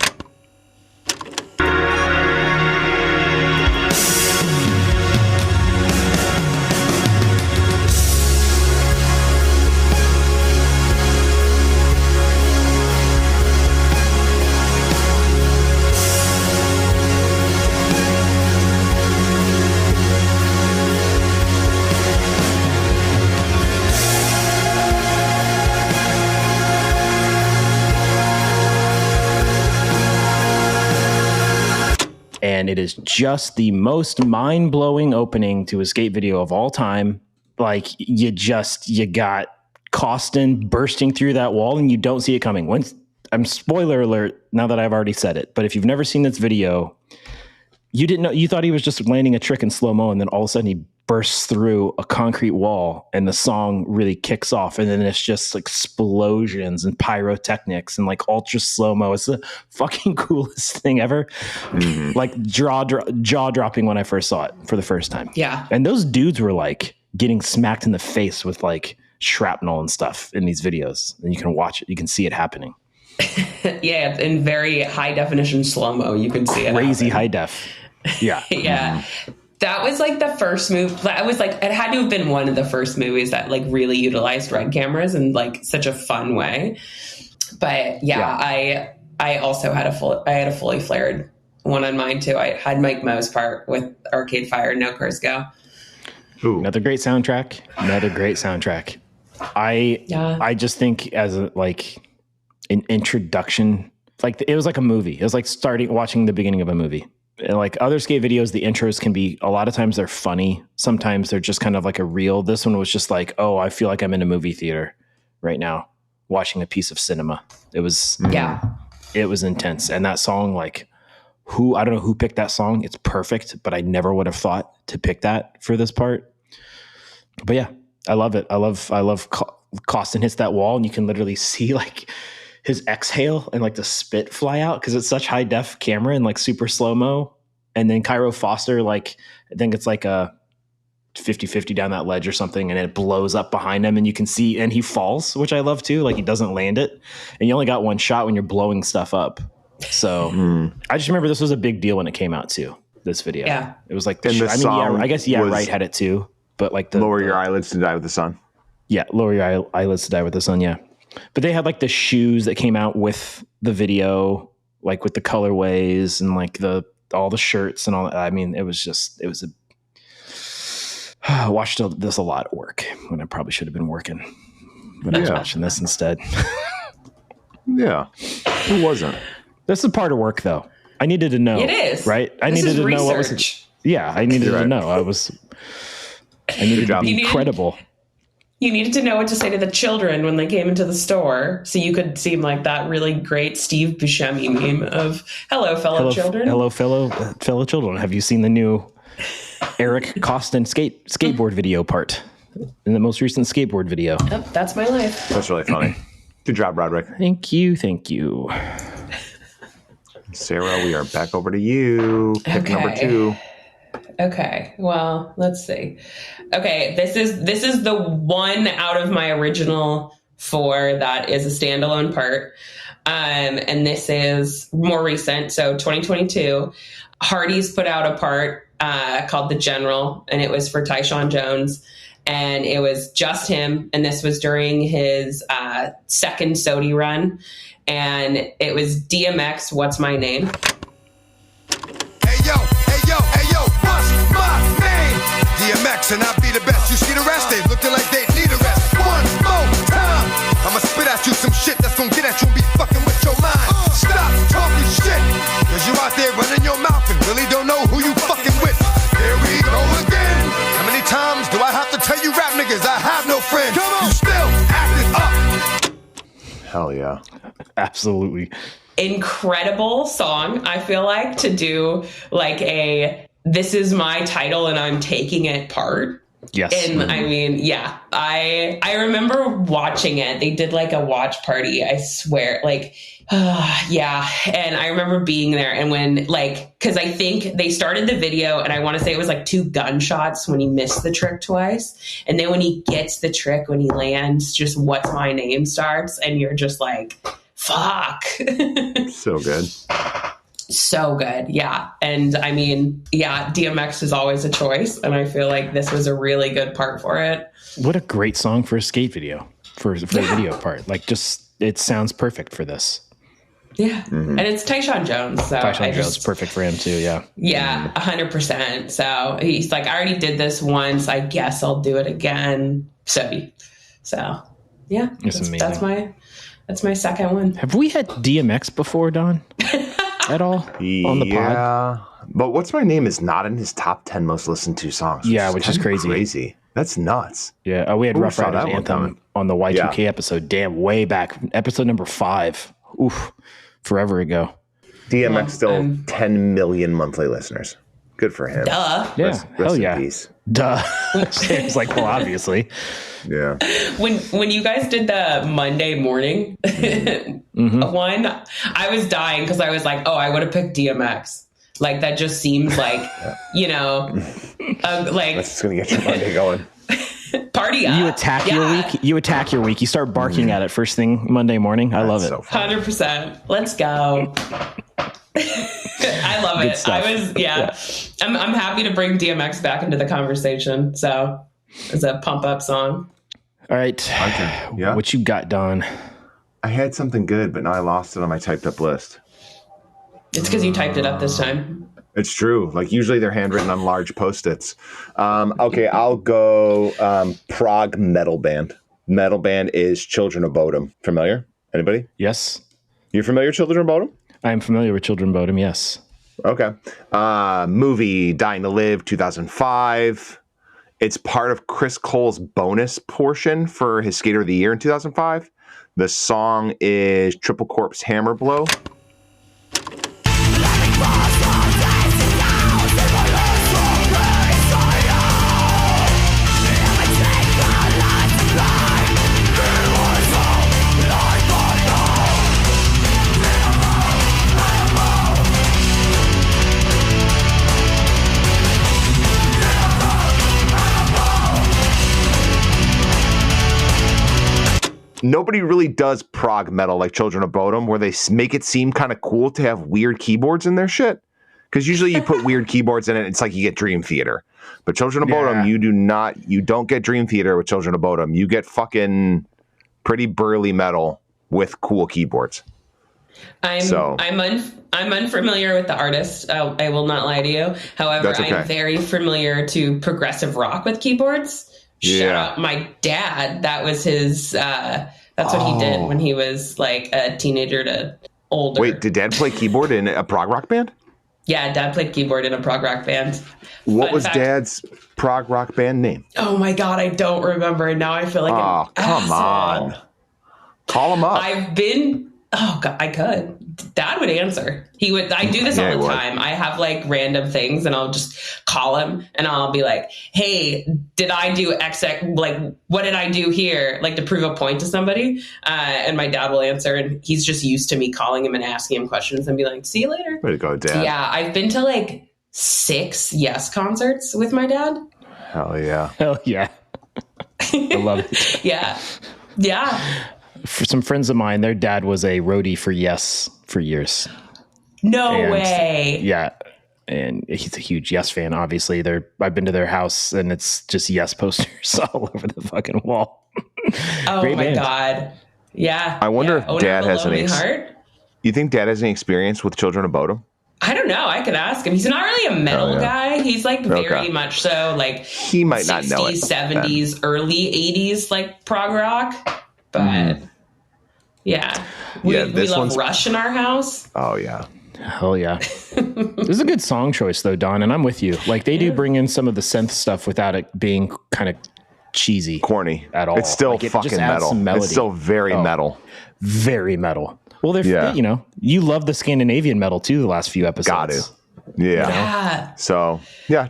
And it is just the most mind-blowing opening to a skate video of all time. Like you got Costin bursting through that wall and you don't see it coming. Spoiler alert, now that I've already said it, but if you've never seen this video, you didn't know, you thought he was just landing a trick in slow-mo, and then all of a sudden he bursts through a concrete wall and the song really kicks off, and then it's just like explosions and pyrotechnics and like ultra slow-mo. It's the fucking coolest thing ever. Like jaw-dropping when I first saw it for the first time. Yeah. And those dudes were like getting smacked in the face with like shrapnel and stuff in these videos, and you can watch it, you can see it happening. Yeah, in very high definition slow-mo, you can see it crazy high def. Yeah. Yeah. That was like the first move. That was like, it had to have been one of the first movies that like really utilized red cameras in like such a fun way. But yeah. I also had a fully flared one on mine too. I had Mike Moe's part with Arcade Fire, No Cars Go. Ooh. Another great soundtrack. I just think as an introduction, like it was like a movie. It was like watching the beginning of a movie. Like other skate videos, the intros can be, a lot of times they're funny. Sometimes they're just kind of like a reel. This one was just like, oh, I feel like I'm in a movie theater right now watching a piece of cinema. It was intense. And that song, like I don't know who picked that song. It's perfect, but I never would have thought to pick that for this part. But yeah, I love it. I love Costin hits that wall and you can literally see like his exhale and like the spit fly out because it's such high def camera and like super slow-mo. And then Cairo Foster, like I think it's like a 50-50 down that ledge or something, and it blows up behind him and you can see, and he falls, which I love too. Like he doesn't land it, and you only got one shot when you're blowing stuff up. So I just remember this was a big deal when it came out too. this video. Yeah. It was like, And the song I guess was Right had it too, but like Lower Your Eyelids to Die with the Sun. Yeah, Lower Your Eyelids to Die with the Sun, yeah. But they had like the shoes that came out with the video, like with the colorways and like all the shirts and all that. I mean, it was I watched this a lot at work when I probably should have been working. But I was watching this instead. Yeah. Who wasn't? This is part of work though. I needed to know. It is. Right? I needed to know what was. Yeah, I needed to know. I needed to be credible. You needed to know what to say to the children when they came into the store, so you could seem like that really great Steve Buscemi meme of "Hello, fellow children." Hello, fellow children. Have you seen the new Eric Costin skateboard video part in the most recent skateboard video? Yep, that's my life. That's really funny. Good job, Roderick. Thank you. Sarah, we are back over to you. Pick number 2. Okay, well, let's see. Okay, this is the one out of my original 4 that is a standalone part. And this is more recent, so 2022. Hardy's put out a part called The General, and it was for Tyshawn Jones. And it was just him, and this was during his second SOTY run. And it was DMX, What's My Name? DMX and I be the best. You see the rest? They looking like they need a rest. One more time. I'ma spit at you some shit that's gonna get at you and be fucking with your mind. Stop talking shit. Cause you out there running your mouth and really don't know who you fucking with. There we go again. How many times do I have to tell you rap niggas I have no friends? Come on. You still acting up. Hell yeah. Absolutely. Incredible song, I feel like, to do like a "this is my title and I'm taking it" part. Yes. And I mean, yeah, I remember watching it. They did like a watch party, I swear, like, yeah. And I remember being there, and when, like, cause I think they started the video and I want to say it was like 2 gunshots when he missed the trick twice. And then when he gets the trick, when he lands, just "What's My Name" starts, and you're just like, fuck. So good. So good. Yeah. And I mean, yeah, DMX is always a choice. And I feel like this was a really good part for it. What a great song for a skate video, for a video part. Like, just, it sounds perfect for this. Yeah. Mm-hmm. And it's Tyshawn Jones. So Tyshawn Jones, perfect for him too. Yeah. Yeah. 100%. So he's like, I already did this once. I guess I'll do it again. So yeah, it's amazing. That's my second one. Have we had DMX before, Don? At all on the pod? Yeah, but What's My Name is not in his top 10 most listened to songs. Yeah, which is crazy. That's nuts. Yeah, we had Rough Riders Anthem on the Y2K episode. Damn, way back, episode number 5. Oof, forever ago. DMX still 10 million monthly listeners. Good for him. Duh. Yeah, rest hell in yeah. Peace. Duh. It's like, well, obviously. Yeah. When you guys did the Monday morning one, I was dying because I was like, oh, I would have picked DMX. Like, that just seems like, you know, like, that's just gonna get your Monday going. Party up. You attack your week. You attack your week. You start barking at it first thing Monday morning. I love it. 100%. Let's go. I love it. Stuff. I was, I'm happy to bring DMX back into the conversation. So it's a pump up song. All right. Yeah. What you got, Don? I had something good, but now I lost it on my typed up list. It's because you typed it up this time. It's true. Like, usually they're handwritten on large Post-its. Okay, I'll go prog metal band. Metal band is Children of Bodom. Familiar? Anybody? Yes. You familiar with Children of Bodom? I am familiar with Children of Bodom, yes. Okay. Movie Dying to Live, 2005. It's part of Chris Cole's bonus portion for his Skater of the Year in 2005. The song is Triple Corpse Hammer Blow. Nobody really does prog metal like Children of Bodom, where they make it seem kind of cool to have weird keyboards in their shit. Because usually you put weird keyboards in it. It's like you get Dream Theater. But Children of Bodom, you don't get Dream Theater with Children of Bodom. You get fucking pretty burly metal with cool keyboards. I'm unfamiliar with the artist. I will not lie to you. However, okay. I'm very familiar to progressive rock with keyboards. Shout out my dad. That was his. That's what he did when he was like a teenager to older. Wait, did Dad play keyboard in a prog rock band? Yeah, Dad played keyboard in a prog rock band. What was Dad's prog rock band name? Oh my God, I don't remember. And now I feel like come on. Call him up. Oh God, I could. Dad would answer. He would. I do this all the time. I have like random things, and I'll just call him, and I'll be like, "Hey, did I do XX? Like, what did I do here? Like to prove a point to somebody?" And my dad will answer, and he's just used to me calling him and asking him questions, and be like, "See you later." Way to go, Dad. Yeah, I've been to like 6 Yes concerts with my dad. Hell yeah! Hell yeah! I love it. Yeah. For some friends of mine, their dad was a roadie for Yes for years. No way. Yeah. And he's a huge Yes fan, obviously. I've been to their house and it's just Yes posters all over the fucking wall. Oh my band. God. Yeah. I wonder if Dad has any. Heart? You think Dad has any experience with Children of Bodom? I don't know. I could ask him. He's not really a metal guy. He's like very much so like he might 60s, not know it. 70s, early 80s like prog rock. But yeah. We love Rush in our house. Oh yeah. Hell yeah. This is a good song choice though, Don, and I'm with you. Like they do bring in some of the synth stuff without it being kind of cheesy. Corny. At all. It's still like, fucking metal. It's still very metal. Very metal. Well, you love the Scandinavian metal too the last few episodes. Got to. Yeah. So,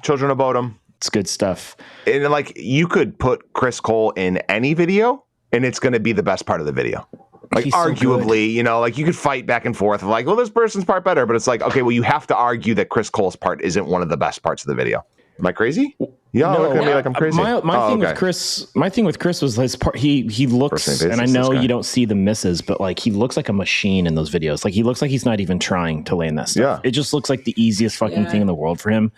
Children of Bodom. It's good stuff. And like you could put Chris Cole in any video and it's going to be the best part of the video. Like he's arguably, so like you could fight back and forth of like, well, this person's part better, but it's like, okay, well, you have to argue that Chris Cole's part isn't one of the best parts of the video. Am I crazy? Yeah, look at me like I'm crazy. My thing with Chris was his part. He looks, and I know you don't see the misses, but like he looks like a machine in those videos. Like he looks like he's not even trying to land that stuff. Yeah. It just looks like the easiest fucking thing in the world for him,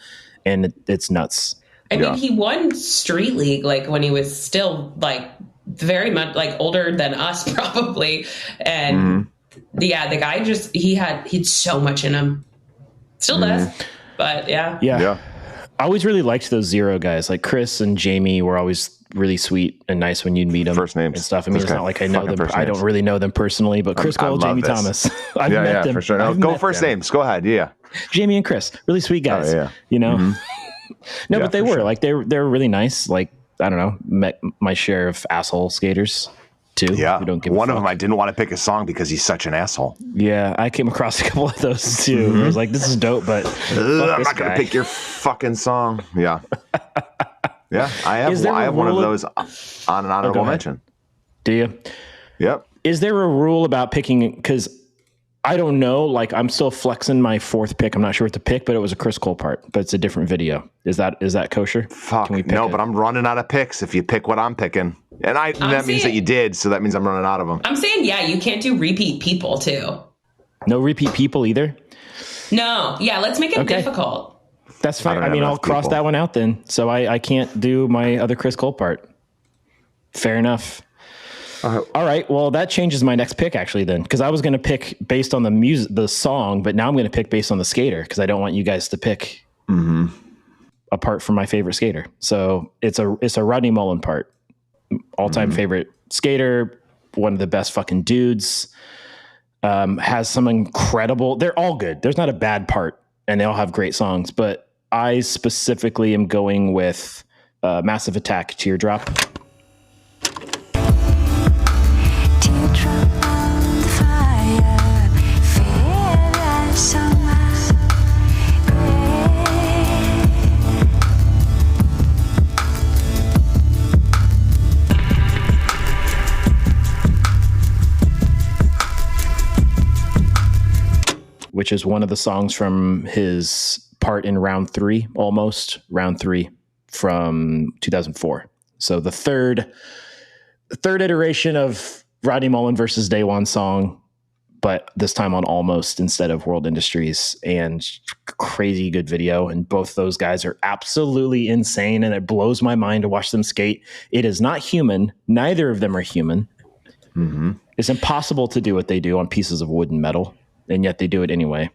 and it's nuts. I mean, he won Street League like when he was still like very much like older than us probably, and the guy just he had so much in him, still does, but yeah. I always really liked those Zero guys. Like Chris and Jamie were always really sweet and nice when you'd meet them. First names and stuff. I mean, it's not like I know them. I don't really know them personally, but Chris Cole, Jamie Thomas. I've met them. For sure. No, go first names. Go ahead. Yeah. Jamie and Chris, really sweet guys. Oh, yeah. You know? No, but they were like, they're really nice. Like, I don't know, met my share of asshole skaters too. Yeah. One of them, I didn't want to pick a song because he's such an asshole. Yeah. I came across a couple of those too. I was like, this is dope, but I'm not going to pick your fucking song. Yeah. Yeah. I have one of those on an honorable mention. Do you? Yep. Is there a rule about picking? Because I don't know. Like I'm still flexing my fourth pick. I'm not sure what to pick, but it was a Chris Cole part, but it's a different video. Is that kosher? Fuck no, but I'm running out of picks if you pick what I'm picking. And that means that you did, so that means I'm running out of them. I'm saying, you can't do repeat people too. No repeat people either? No. Yeah, let's make it difficult. That's fine. I mean, I'll cross that one out then. So I can't do my other Chris Cole part. Fair enough. All right. Well, that changes my next pick actually then, because I was going to pick based on the song, but now I'm going to pick based on the skater because I don't want you guys to pick apart from my favorite skater. So it's a Rodney Mullen part. All-time favorite skater, one of the best fucking dudes. Has some incredible. They're all good. There's not a bad part, and they all have great songs. But I specifically am going with Massive Attack, Teardrop. Which is one of the songs from his part in round three from 2004. So the third iteration of Rodney Mullen versus Day One song. but this time on Almost instead of World Industries, and crazy good video. And both those guys are absolutely insane, and it blows my mind to watch them skate. It is not human. Neither of them are human. Mm-hmm. It's impossible to do what they do on pieces of wood and metal, and yet they do it anyway.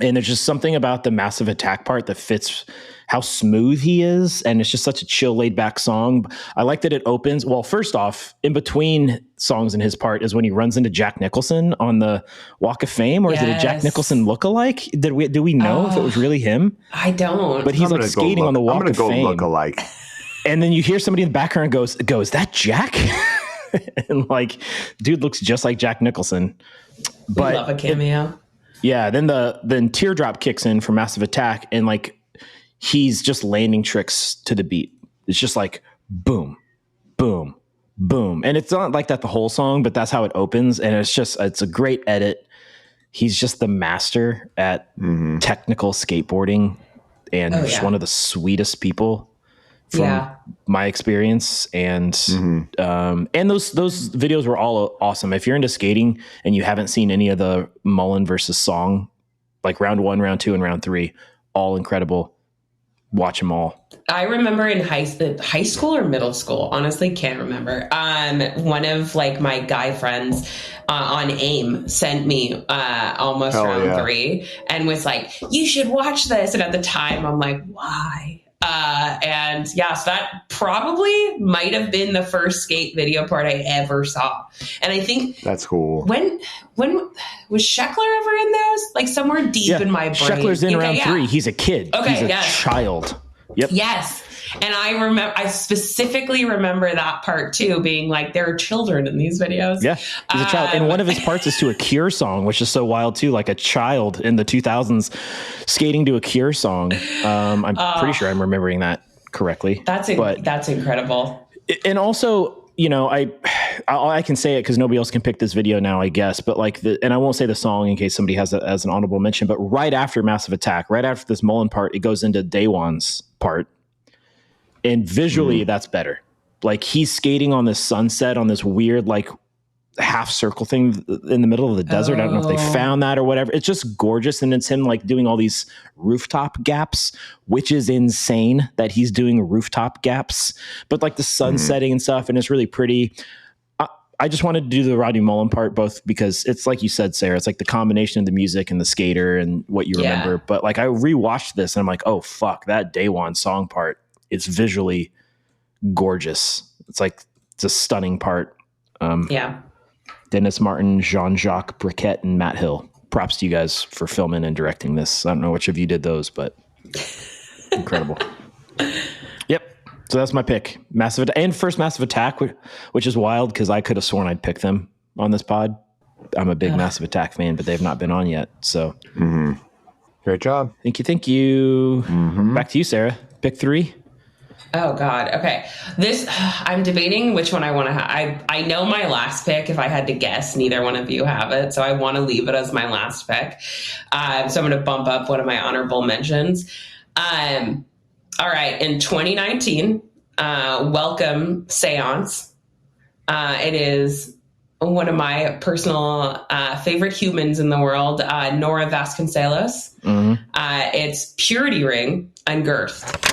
And there's just something about the Massive Attack part that fits how smooth he is. And it's just such a chill, laid back song. I like that it opens. Well, first off, in between songs in his part is when he runs into Jack Nicholson on the Walk of Fame, or is it a Jack Nicholson lookalike? Do we know if it was really him? I don't. But he's like skating on the Walk of Fame. I'm going to go lookalike. And then you hear somebody in the background go, is that Jack? And like, dude looks just like Jack Nicholson. But love a cameo. Yeah, then Teardrop kicks in for Massive Attack, and like he's just landing tricks to the beat. It's just like boom, boom, boom. And it's not like that the whole song, but that's how it opens. And it's a great edit. He's just the master at technical skateboarding, and just one of the sweetest people from my experience. And and those videos were all awesome. If you're into skating and you haven't seen any of the Mullen versus Song, like round 1, round 2, and round 3, all incredible. Watch them all. I remember in high school or middle school, honestly can't remember. One of like my guy friends on AIM sent me almost round 3 and was like, you should watch this. And at the time I'm like, why? And so that probably might have been the first skate video part I ever saw. And I think that's cool. When was Sk8er ever in those? Like somewhere deep in my brain. Sk8er's in round 3. He's a kid. Okay, he's a child. Yep. Yes. And I specifically remember that part too, being like, there are children in these videos. Yeah, he's a child. And one of his parts is to a Cure song, which is so wild too, like a child in the 2000s skating to a Cure song. I'm pretty sure I'm remembering that correctly. That's incredible. And also, you know, I can say it because nobody else can pick this video now, I guess. But like, and I won't say the song in case somebody has it as an honorable mention. But right after Massive Attack, right after this Mullen part, it goes into Daewon's part. And visually, that's better. Like he's skating on this sunset on this weird, like half circle thing in the middle of the desert. I don't know if they found that or whatever. It's just gorgeous. And it's him like doing all these rooftop gaps, which is insane that he's doing rooftop gaps, but like the sun setting and stuff. And it's really pretty. I just wanted to do the Rodney Mullen part, both because it's like you said, Sarah, it's like the combination of the music and the Sk8er and what you remember. But like I rewatched this and I'm like, oh, fuck, that Daewon song part. It's visually gorgeous. It's a stunning part. Dennis Martin, Jean-Jacques Briquette, and Matt Hill. Props to you guys for filming and directing this. I don't know which of you did those, but incredible. Yep. So that's my pick. First Massive Attack, which is wild because I could have sworn I'd pick them on this pod. I'm a big Massive Attack fan, but they've not been on yet. So great job. Thank you. Back to you, Sarah. Pick 3. Oh God. Okay. I'm debating which one I want to have. I know my last pick. If I had to guess, neither one of you have it. So I want to leave it as my last pick. So I'm going to bump up one of my honorable mentions. All right. In 2019, welcome Seance. It is one of my personal favorite humans in the world, Nora Vasconcelos. It's Purity Ring Unearthed.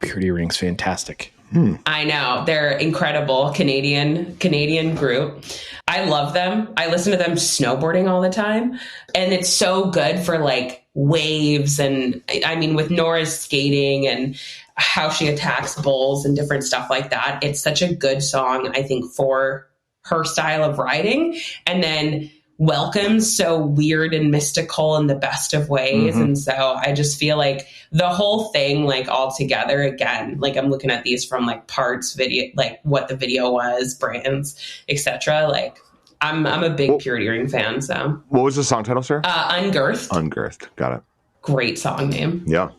Purity Ring's fantastic. I know. They're incredible Canadian group. I love them. I listen to them snowboarding all the time. And it's so good for like waves. And I mean, with Nora's skating and how she attacks bulls and different stuff like that, it's such a good song, I think, for her style of riding. And then Welcome's so weird and mystical in the best of ways. And so I just feel like the whole thing, like all together, again, like I'm looking at these from like parts, video, like what the video was, brands, etc. Like I'm a big Purity Ring fan. So what was the song title, sir? Unearthed. Unearthed. Got it. great song name. Yeah.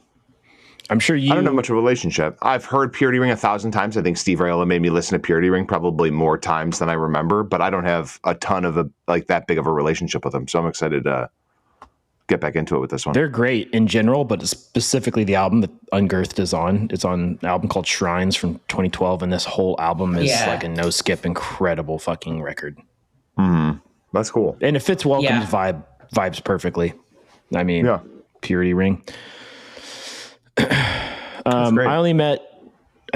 I'm sure you. I don't have much of a relationship. I've heard Purity Ring 1,000 times. I think Steve Raiola made me listen to Purity Ring probably more times than I remember, but I don't have a ton of that big of a relationship with them. So I'm excited to get back into it with this one. They're great in general, but specifically the album that Ungirthed is on. It's on an album called Shrines from 2012, and this whole album is like a no skip, incredible fucking record. Mm-hmm. That's cool, and it fits Welcome's vibes perfectly. I mean, Purity Ring. I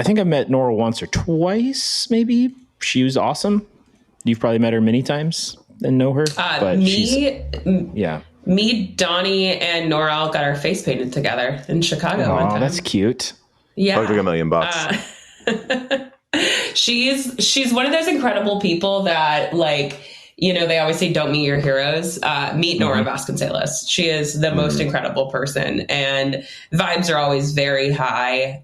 think I met Nora once or twice, maybe. She was awesome. You've probably met her many times and know her. But me, Donnie, and Nora all got our face painted together in Chicago one time. That's cute. Yeah. Like $1 million. She's one of those incredible people that, like, you know, they always say, don't meet your heroes. Meet Nora Vasconcelos. She is the most incredible person, and vibes are always very high.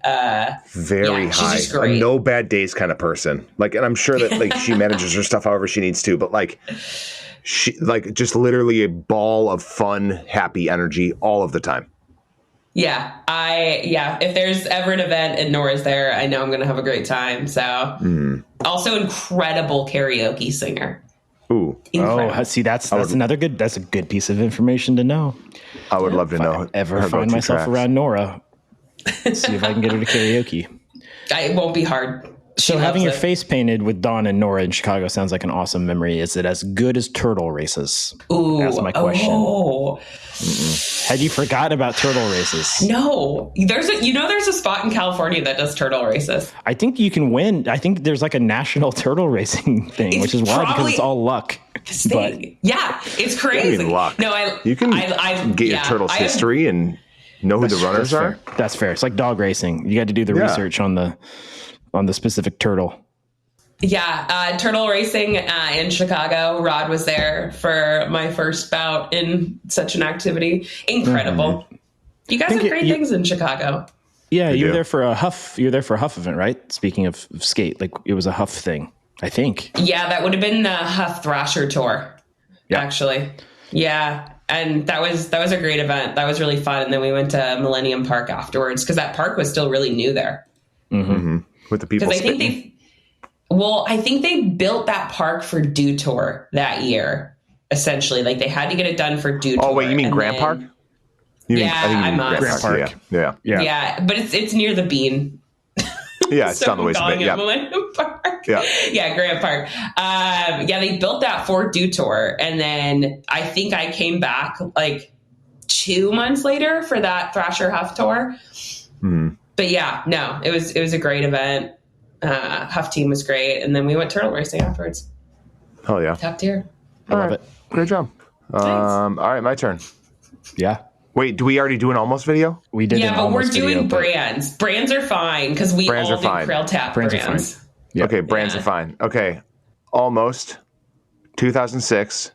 Very high. She's just great. A no bad days kind of person. Like, and I'm sure that like she manages her stuff however she needs to, but like she like just literally a ball of fun, happy energy all of the time. Yeah. If there's ever an event and Nora's there, I know I'm going to have a great time. So also incredible karaoke singer. Ooh. Incredible. Oh, see, that's a good piece of information to know. I would love to know. If I ever find myself around Nora, see if I can get her to karaoke. It won't be hard. So having your face painted with Dawn and Nora in Chicago sounds like an awesome memory. Is it as good as turtle races? Ooh. That's my question. Oh. Had you forgotten about turtle races? No. There's a spot in California that does turtle races. I think you can win. I think there's like a national turtle racing thing, which is wild because it's all luck. But yeah, it's crazy. Luck. No, you can get your turtle's history and know who the runners are. That's fair. It's like dog racing. You got to do the research on the specific turtle. Yeah, turtle racing in Chicago. Rod was there for my first bout in such an activity. Incredible. You guys have great things in Chicago. Yeah, you were there for a Huff. You were there for a Huff event, right? Speaking of skate, like it was a Huff thing, I think. Yeah, that would have been the Huff Thrasher tour. Yeah. Actually. Yeah. And that was a great event. That was really fun. And then we went to Millennium Park afterwards because that park was still really new there. With the people spitting. I think they built that park for Dew Tour that year, essentially. Like, they had to get it done for Dew Tour. Oh, wait, you mean Grant Park? Grant Park. Yeah, but it's near the Bean. Yeah, it's so down the way a bit. Yeah. Millennium Park. Yeah, Grant Park. They built that for Dew Tour, and then I think I came back like 2 months later for that Thrasher Huff tour. But yeah, no, it was a great event. Huff team was great, and then we went turtle racing afterwards. Oh yeah, top tier. I love it. Great job. All right, my turn. Yeah. Wait, do we already do an almost video? We did. Yeah, but we're doing brands. Brands are fine because we all do Krail Tap brands. Yeah. Okay, brands are fine. Okay, almost 2006.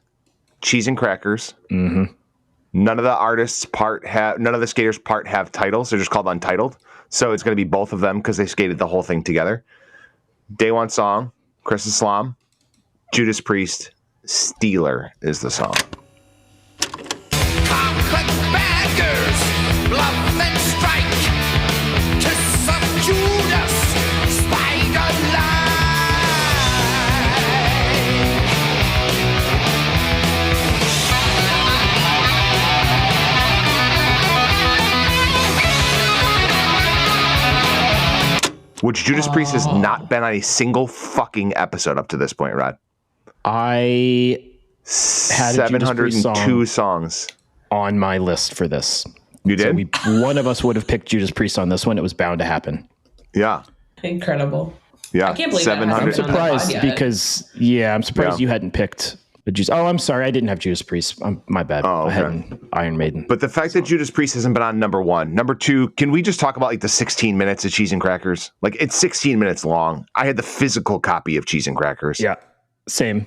Cheese and Crackers. Mm-hmm. None of the skaters part have titles. They're just called Untitled. So it's going to be both of them because they skated the whole thing together. Day One Song, Chris Islam, Judas Priest, Steeler is the song. Complex bad girls, bluff and strike. Kiss of Judas, spider line. Which Judas Priest has not been on a single fucking episode up to this point, Rod. I had 702 songs on my list for this. You did? So one of us would have picked Judas Priest on this one. It was bound to happen. Yeah. Incredible. Yeah. I can't believe that. I'm surprised because, I'm surprised you hadn't picked the Judas. Oh, I'm sorry. I didn't have Judas Priest. My bad. Oh, okay. I had Iron Maiden. But the fact that Judas Priest hasn't been on number one. Number two, can we just talk about like the 16 minutes of Cheese and Crackers? Like, it's 16 minutes long. I had the physical copy of Cheese and Crackers. Yeah. Same.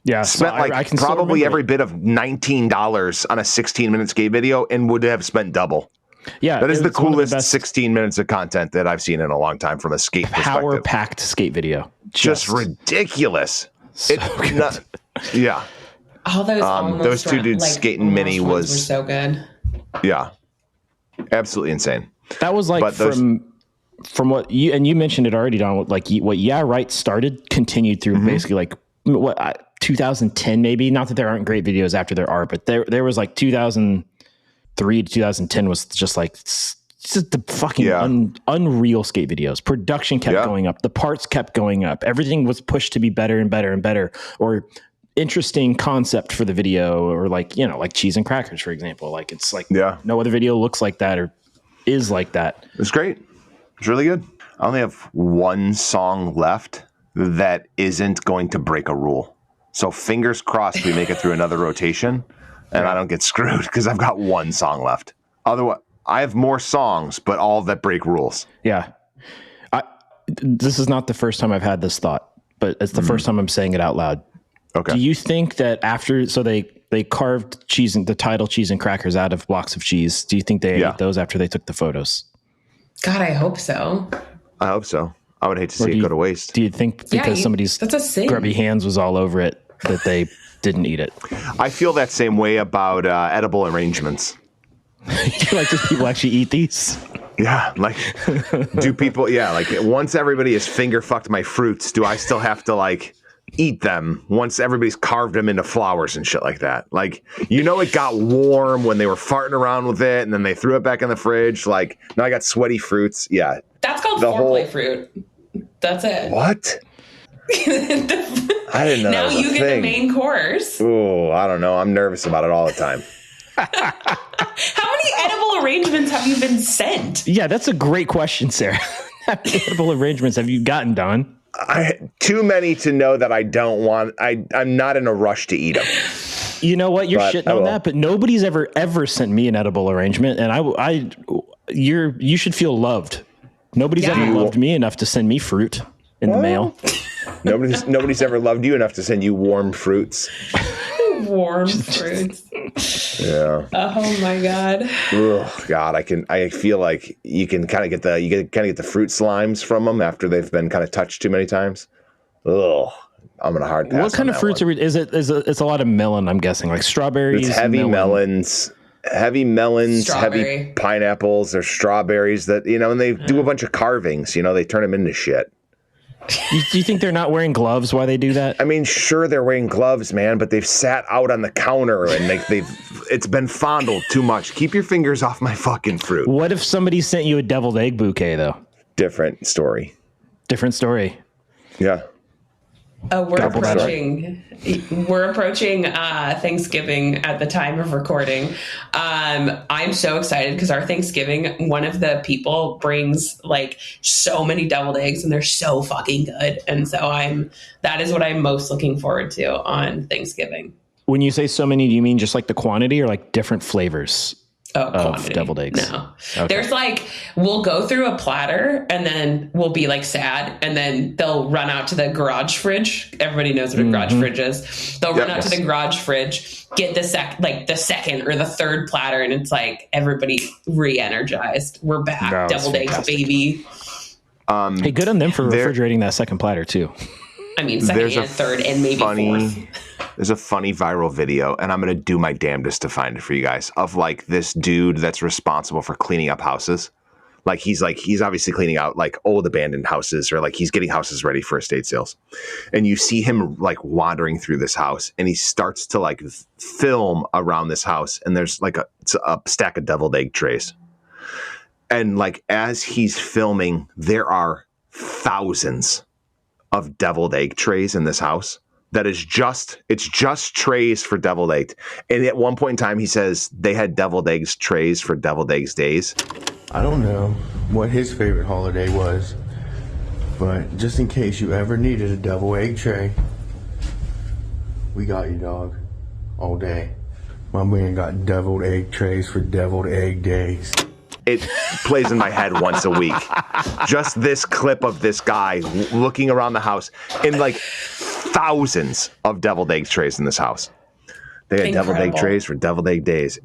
Yeah. Spent I can probably every bit of $19 on a 16-minute skate video and would have spent double. Yeah. That is the coolest 16 minutes of content that I've seen in a long time from a skate perspective. Power-packed skate video. Just ridiculous. So good. Yeah. All those those two dudes skating mini were was so good. Yeah. Absolutely insane. That was like from what you mentioned it already, Don. Like what Yeah Right started continued through basically like 2010 maybe. Not that there aren't great videos after there are, but there was like 2003 to 2010 was just like just the fucking unreal skate videos. Production kept going up. The parts kept going up. Everything was pushed to be better and better and better, or interesting concept for the video, or like, you know, like cheese and crackers, for example. Like it's like no other video looks like that or is like that. It's great. It's really good. I only have one song left that isn't going to break a rule. So fingers crossed we make it through another rotation and I don't get screwed because I've got one song left. Otherwise, I have more songs, but all that break rules. Yeah. This is not the first time I've had this thought, but it's the first time I'm saying it out loud. Okay. Do you think that after, so they carved cheese and the title cheese and crackers out of blocks of cheese. Do you think they ate those after they took the photos? God, I hope so. I hope so. I would hate to see it go to waste. Do you think because somebody's grubby hands was all over it that they didn't eat it? I feel that same way about edible arrangements. Like, does people actually eat these? Yeah, like, do people, like, once everybody has finger fucked my fruits, do I still have to, like, eat them once everybody's carved them into flowers and shit like that? Like, you know, it got warm when they were farting around with it, and then they threw it back in the fridge. Like, now I got sweaty fruits. Yeah. That's called foreplay fruit. That's it. What? I didn't know now that was a you get the main course. Oh, I don't know. I'm nervous about it all the time. How many edible arrangements have you been sent? Yeah, that's a great question, Sarah. How many edible arrangements have you gotten, Don? Too many to know that I don't want. I'm not in a rush to eat them. You know what? You're shitting on that, but nobody's ever sent me an edible arrangement, and you should feel loved. Nobody's ever loved me enough to send me fruit in the mail. Nobody's ever loved you enough to send you warm fruits. Warm fruits. Yeah. Oh my God. Oh God, I feel like you can kind of get the fruit slimes from them after they've been kind of touched too many times. Ugh. I'm gonna hard pass. What kind of fruits is it? It's a lot of melon, I'm guessing, like strawberries. It's heavy melons, heavy pineapples. There's strawberries that, you know, and they do a bunch of carvings. You know, they turn them into shit. Do you think they're not wearing gloves while they do that? I mean, sure, they're wearing gloves, man, but they've sat out on the counter and it's been fondled too much. Keep your fingers off my fucking fruit. What if somebody sent you a deviled egg bouquet, though? Different story. Yeah. We're approaching Thanksgiving at the time of recording. I'm so excited because our Thanksgiving, one of the people brings like so many deviled eggs and they're so fucking good. And so that is what I'm most looking forward to on Thanksgiving. When you say so many, do you mean just like the quantity or like different flavors? Of deviled eggs? No. Okay. There's like, we'll go through a platter and then we'll be like sad and then they'll run out to the garage fridge. Everybody knows what a garage fridge is. They'll run out to the garage fridge, get the second or the third platter, and it's like everybody re-energized. We're back. Deviled eggs, baby. Hey, good on them for refrigerating that second platter too. I mean, second and third and maybe fourth. There's a funny viral video, and I'm going to do my damnedest to find it for you guys, of like this dude that's responsible for cleaning up houses. Like he's obviously cleaning out like old abandoned houses, or like he's getting houses ready for estate sales. And you see him like wandering through this house, and he starts to like film around this house, and there's like a stack of deviled egg trays. And like as he's filming, there are thousands of deviled egg trays in this house. It's just trays for deviled eggs. And at one point in time, he says they had deviled eggs trays for deviled eggs days. I don't know what his favorite holiday was, but just in case you ever needed a deviled egg tray, we got you, dog, all day. My man got deviled egg trays for deviled egg days. It plays in my head once a week. Just this clip of this guy looking around the house in like thousands of deviled egg trays in this house. They had deviled egg trays for deviled egg days.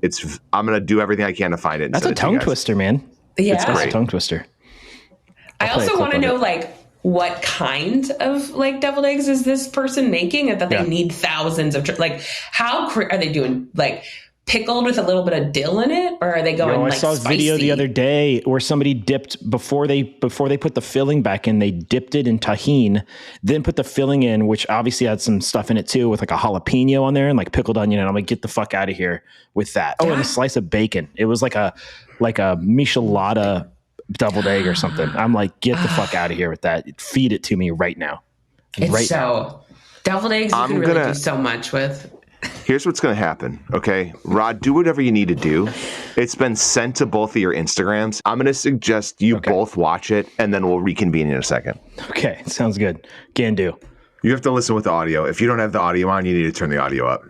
I'm going to do everything I can to find it. That's a tongue twister, man. Yeah. That's a tongue twister. I also want to know like what kind of like deviled eggs is this person making, and that they need thousands of like how are they doing like pickled with a little bit of dill in it, or are they going like I saw a spicy? video the other day where somebody dipped before they put the filling back in. They dipped it in tahini, then put the filling in, which obviously had some stuff in it too, with like a jalapeno on there and like pickled onion. And I'm like, get the fuck out of here with that. Oh, and a slice of bacon. It was like a michelada deviled egg or something. I'm like, get the fuck out of here with that. Feed it to me right now. Deviled eggs you can really do so much with. Here's what's going to happen, okay? Rod, do whatever you need to do. It's been sent to both of your Instagrams. I'm going to suggest you both watch it, and then we'll reconvene in a second. Okay, sounds good. Can do. You have to listen with the audio. If you don't have the audio on, you need to turn the audio up.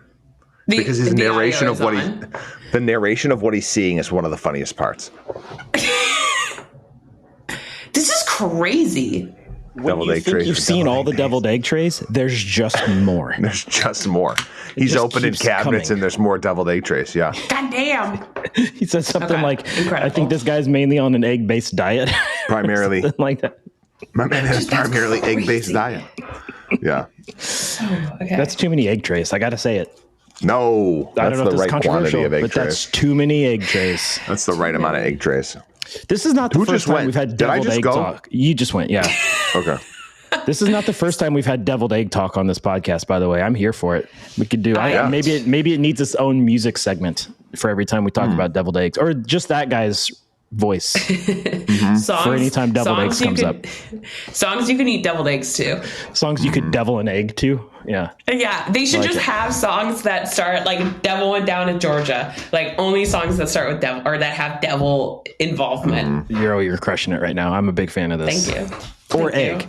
Because his narration of the narration of what he's seeing is one of the funniest parts. This is crazy. When you think you've seen all the deviled egg trays, there's just more. There's just more. He's opening cabinets and there's more deviled egg trays. Yeah. God damn. He said something like, incredible. I think this guy's mainly on an egg-based diet. Primarily. Like that. My man has primarily egg-based diet. Yeah. Okay. That's too many egg trays. I got to say it. No. I don't know that's if the it's right quantity of egg but trays. that's too many egg trays. That's the right amount of egg trays. This is not the first time we've had deviled egg talk. You just went, yeah. Okay. This is not the first time we've had deviled egg talk on this podcast, by the way. I'm here for it. We could do maybe it needs its own music segment for every time we talk about deviled eggs, or just that guy's voice. Songs, for any time deviled eggs comes up. Songs you can eat deviled eggs to. Songs you could devil an egg to. Yeah. Yeah. They should just have songs that start like Devil Went Down in Georgia. Like only songs that start with devil or that have devil involvement. You're crushing it right now. I'm a big fan of this. Thank you. Or egg.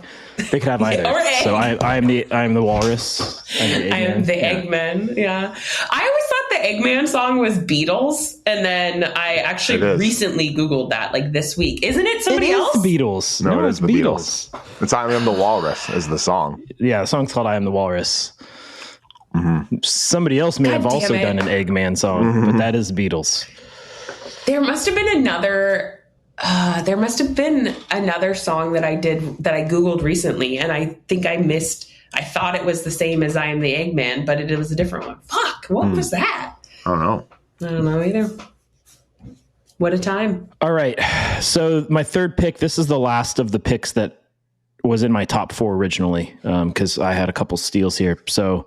They could have either. Or egg. So I'm the walrus. I am the Eggman. Yeah. I always thought the Eggman song was Beatles, and then I actually recently Googled that like this week. Isn't it somebody else? The Beatles. No, it's the Beatles. It's I Am the Walrus is the song. Yeah, the song's called I Am the Walrus. Somebody else may have also done an Eggman song, but that is Beatles. There must have been another song that I Googled recently, and I think I missed. I thought it was the same as I Am the Eggman, but it was a different one. Fuck, what was that? I don't know. I don't know either. What a time. All right. So my third pick, this is the last of the picks that was in my top 4 originally, because I had a couple steals here. So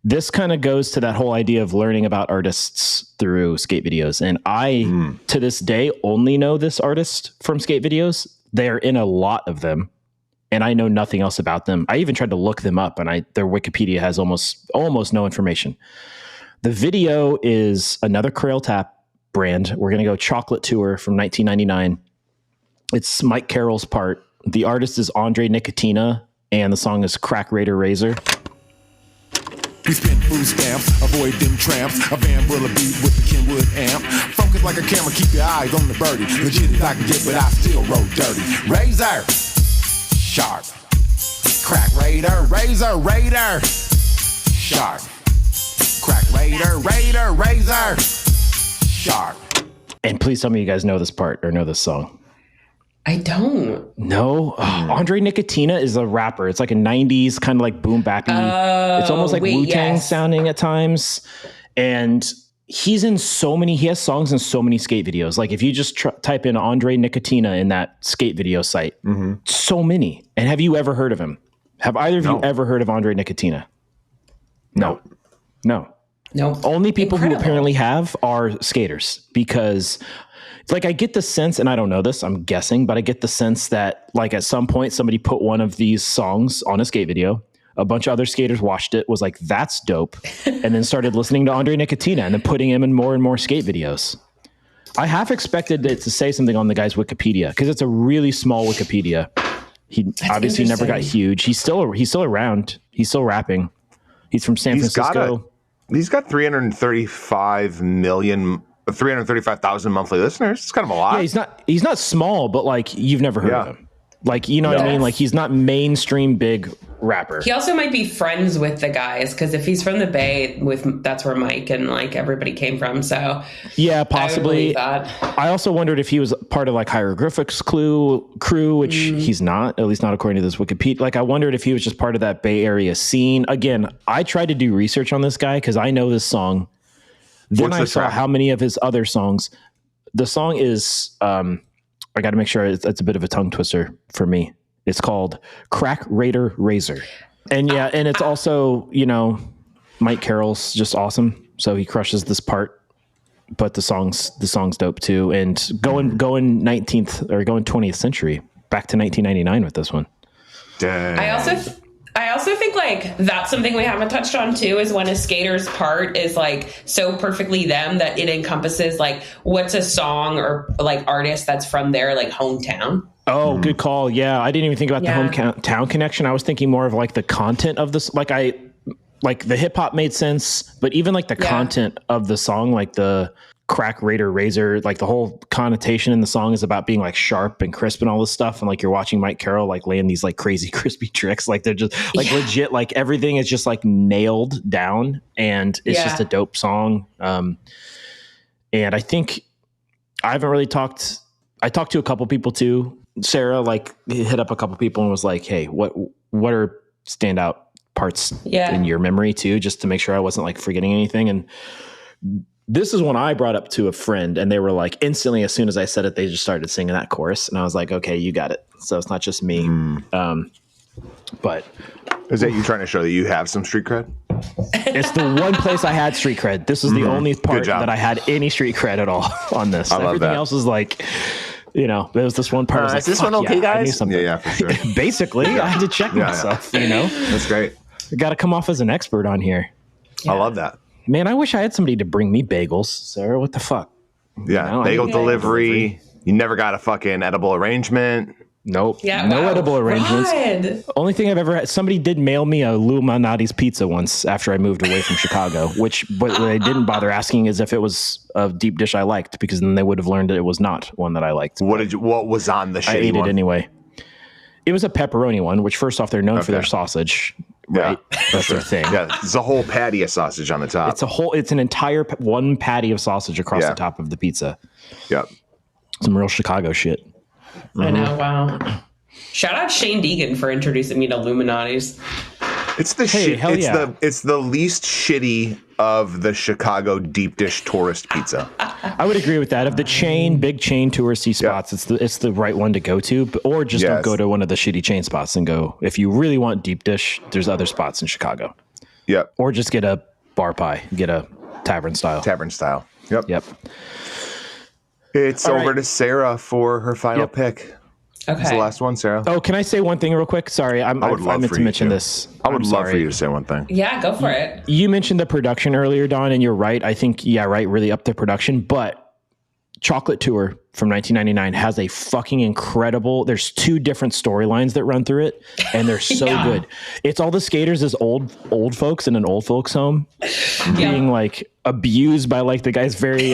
this kind of goes to that whole idea of learning about artists through skate videos. And I, to this day, only know this artist from skate videos. They are in a lot of them, and I know nothing else about them. I even tried to look them up, and their Wikipedia has almost no information. The video is another Crail Tap brand. We're going to go Chocolate Tour from 1999. It's Mike Carroll's part. The artist is Andre Nicotina, and the song is Crack Raider Razor. We spend food stamps, avoid them tramps. A van will beat with the Kenwood amp. Focus like a camera, keep your eyes on the birdie. Legit as I can get, but I still roll dirty. Razor, sharp. Crack Raider, Razor, Raider. Sharp. Crack Raider, Raider, Razor. Sharp. And please tell me you guys know this part or know this song. I don't. No. Andre Nicotina is a rapper. It's like a 90s kind of like boom bappy. It's almost like Wu-Tang sounding at times. And he has songs in so many skate videos. Like if you just type in Andre Nicotina in that skate video site, so many. And have you ever heard of him? Have either of you ever heard of Andre Nicotina? No. Only people who apparently have are skaters, because like I get the sense, and I don't know this, I'm guessing, but I get the sense that like at some point somebody put one of these songs on a skate video. A bunch of other skaters watched it, was like, that's dope. And then started listening to Andre Nicotina and then putting him in more and more skate videos. I half expected it to say something on the guy's Wikipedia because it's a really small Wikipedia. He obviously never got huge. He's still around. He's still rapping. He's from San Francisco. He's got 335,000 monthly listeners. It's kind of a lot. Yeah, he's not small, but like you've never heard of him. Like, you know what I mean? Like he's not mainstream big rapper. He also might be friends with the guys, because if he's from the Bay, that's where Mike and like everybody came from. So yeah, possibly. I also wondered if he was part of like Hieroglyphics crew, which he's not, at least not according to this Wikipedia. Like I wondered if he was just part of that Bay Area scene. Again, I tried to do research on this guy because I know this song. Then What's I the saw track? how many of his other songs. The song is, I got to make sure it's a bit of a tongue twister for me. It's called Sk8er Razor. And yeah, and it's also, Mike Carroll's just awesome. So he crushes this part, but the song's dope too. And going 20th century back to 1999 with this one. Dang. I also think like that's something we haven't touched on too, is when a skater's part is like so perfectly them that it encompasses like what's a song or like artist that's from their like hometown. Oh, good call. Yeah, I didn't even think about the hometown connection. I was thinking more of like the content of this. Like the hip hop made sense, but even like the content of the song, like the Sk8er Razor, like the whole connotation in the song is about being like sharp and crisp and all this stuff. And like you're watching Mike Carroll like land these like crazy crispy tricks. Like they're just like legit, like everything is just like nailed down, and it's just a dope song. And I think I haven't really talked. I talked to a couple people too. Sarah like hit up a couple people and was like, "Hey, what are standout parts in your memory too?" Just to make sure I wasn't like forgetting anything. And this is one I brought up to a friend, and they were like, instantly, as soon as I said it, they just started singing that chorus, and I was like, "Okay, you got it." So it's not just me. But is that you trying to show that you have some street cred? It's the one place I had street cred. This is the only part that I had any street cred at all on this. Everything else is like, there was this one part. I was like, is this one okay, guys? I knew something. Yeah, for sure. Basically, I had to check myself. That's great. I got to come off as an expert on here. I love that. Man, I wish I had somebody to bring me bagels, Sarah. What the fuck? Yeah, bagel delivery. You never got a fucking edible arrangement. Nope. Yeah, no edible arrangements. Only thing I've ever had, somebody did mail me a Illuminati's pizza once after I moved away from Chicago, but they didn't bother asking as if it was a deep dish I liked, because then they would have learned that it was not one that I liked. What was on the shitty one? I ate it anyway. It was a pepperoni one, which first off, they're known for their sausage. Right, that's their thing. Yeah, it's a whole patty of sausage on the top. It's an entire one patty of sausage across the top of the pizza. Yep, some real Chicago shit. I know. Wow. Shout out Shane Deegan for introducing me to Illuminati's. It's the shit. It's the least shitty of the Chicago deep dish tourist pizza. I would agree with that. Of the big chain touristy spots, it's the right one to go to, or just don't go to one of the shitty chain spots and go. If you really want deep dish, there's other spots in Chicago. Yep. Or just get a bar pie, get a tavern style. Yep. It's over to Sarah for her final pick. Okay. It's the last one, Sarah. Oh, can I say one thing real quick? Sorry, I meant to mention this. I would love for you to say one thing. Yeah, go for it. You mentioned the production earlier, Don, and you're right. I think, really upped the production. But Chocolate Tour from 1999 has a fucking incredible, there's 2 different storylines that run through it, and they're so good. It's all the skaters as old folks in an old folks home being like abused by like the guy's very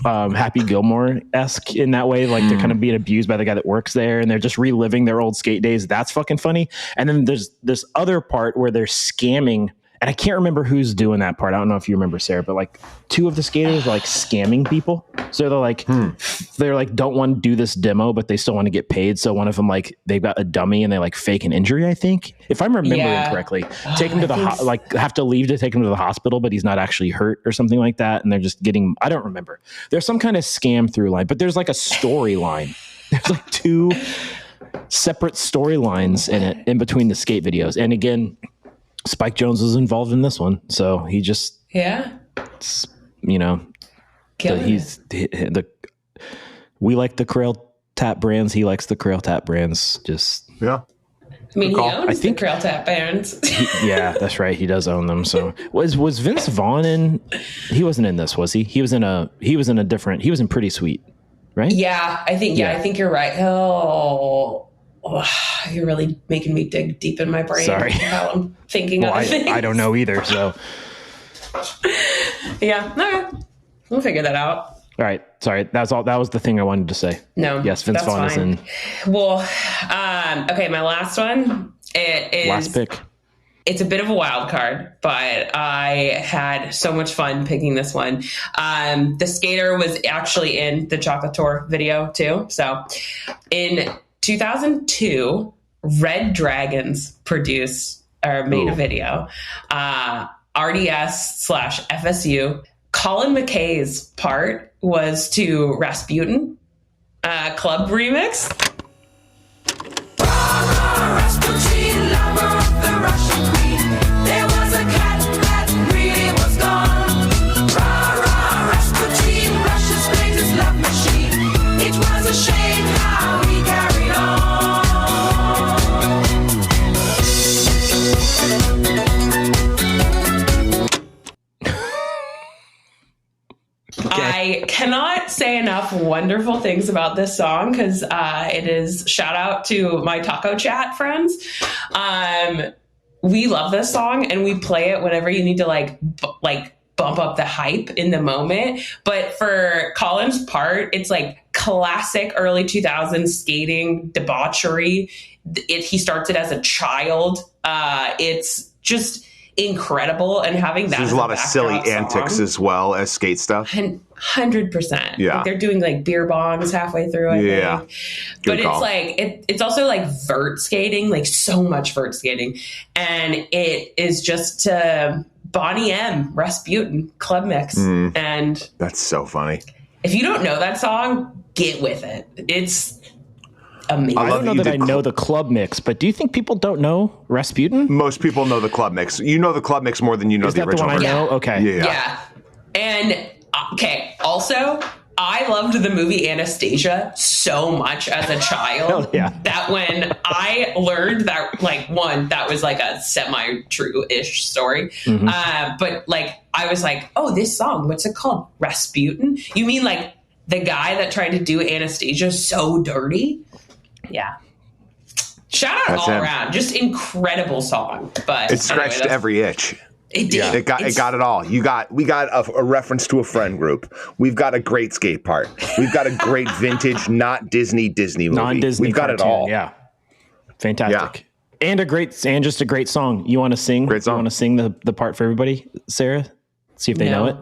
Happy Gilmore-esque in that way. Like they're kind of being abused by the guy that works there, and they're just reliving their old skate days. That's fucking funny. And then there's this other part where they're scamming, and I can't remember who's doing that part. I don't know if you remember, Sarah, but like 2 of the skaters are like scamming people. So they're like don't want to do this demo, but they still want to get paid. So one of them, like, they've got a dummy and they like fake an injury, I think, if I'm remembering correctly. Take him to have to leave to take him to the hospital, but he's not actually hurt or something like that. And they're just getting, I don't remember. There's some kind of scam through line, but there's like a storyline. There's like 2 separate storylines in it, in between the skate videos. And again, Spike Jonze was involved in this one, so he just we like the Krail Tap brands. He likes the Krail Tap brands. Just I mean, he owns the Krail Tap brands. That's right. He does own them. So was Vince Vaughn in? He wasn't in this, was he? He was in a different. He was in Pretty Sweet, right? Yeah, I think. Yeah, I think you're right. Oh, you're really making me dig deep in my brain. Sorry. How I'm thinking of things. I don't know either. So yeah, okay. We'll figure that out. All right. Sorry. That was the thing I wanted to say. No. Yes, Vince Vaughn is in. Well, okay, my last one. It is last pick. It's a bit of a wild card, but I had so much fun picking this one. The skater was actually in the Chocolate Tour video too. So in 2002, Red Dragons produced or made a video. RDS/FSU Colin McKay's part was to Rasputin, club remix. Rasputin, lover of the Russian queen. There was a cat that really was gone. Rasputin, Russia's greatest love machine. It was a shame how he carried I cannot say enough wonderful things about this song because it is shout out to my taco chat friends. We love this song and we play it whenever you need to like bump up the hype in the moment. But for Colin's part, it's like classic early 2000s skating debauchery. He starts it as a child. It's just incredible, and having that there's a lot of silly antics as well as skate stuff. 100%. Yeah, like they're doing like beer bongs halfway through. I think. But call. It's like it's also like vert skating, like so much vert skating, and it is just to Bonnie M. Rasputin club mix, and that's so funny. If you don't know that song, get with it. It's amazing. I don't know that I know the club mix, but do you think people don't know Rasputin? Most people know the club mix. You know the club mix more than you know the original. Is that the one I know? Okay. Yeah. And okay, also, I loved the movie Anastasia so much as a child that when I learned that, like, one, that was like a semi-true-ish story. But like, I was like, oh, this song, what's it called? Rasputin? You mean like the guy that tried to do Anastasia so dirty? Yeah. Shout out all around. Just incredible song. But it scratched every itch. It did. It got it all. We got a reference to a friend group. We've got a great skate part. We've got a great vintage, not Disney movie. Non-Disney We've got cartoon, it all. Yeah. Fantastic. Yeah. And just a great song. You want to sing? Great song. You want to sing the part for everybody, Sarah? See if they know it.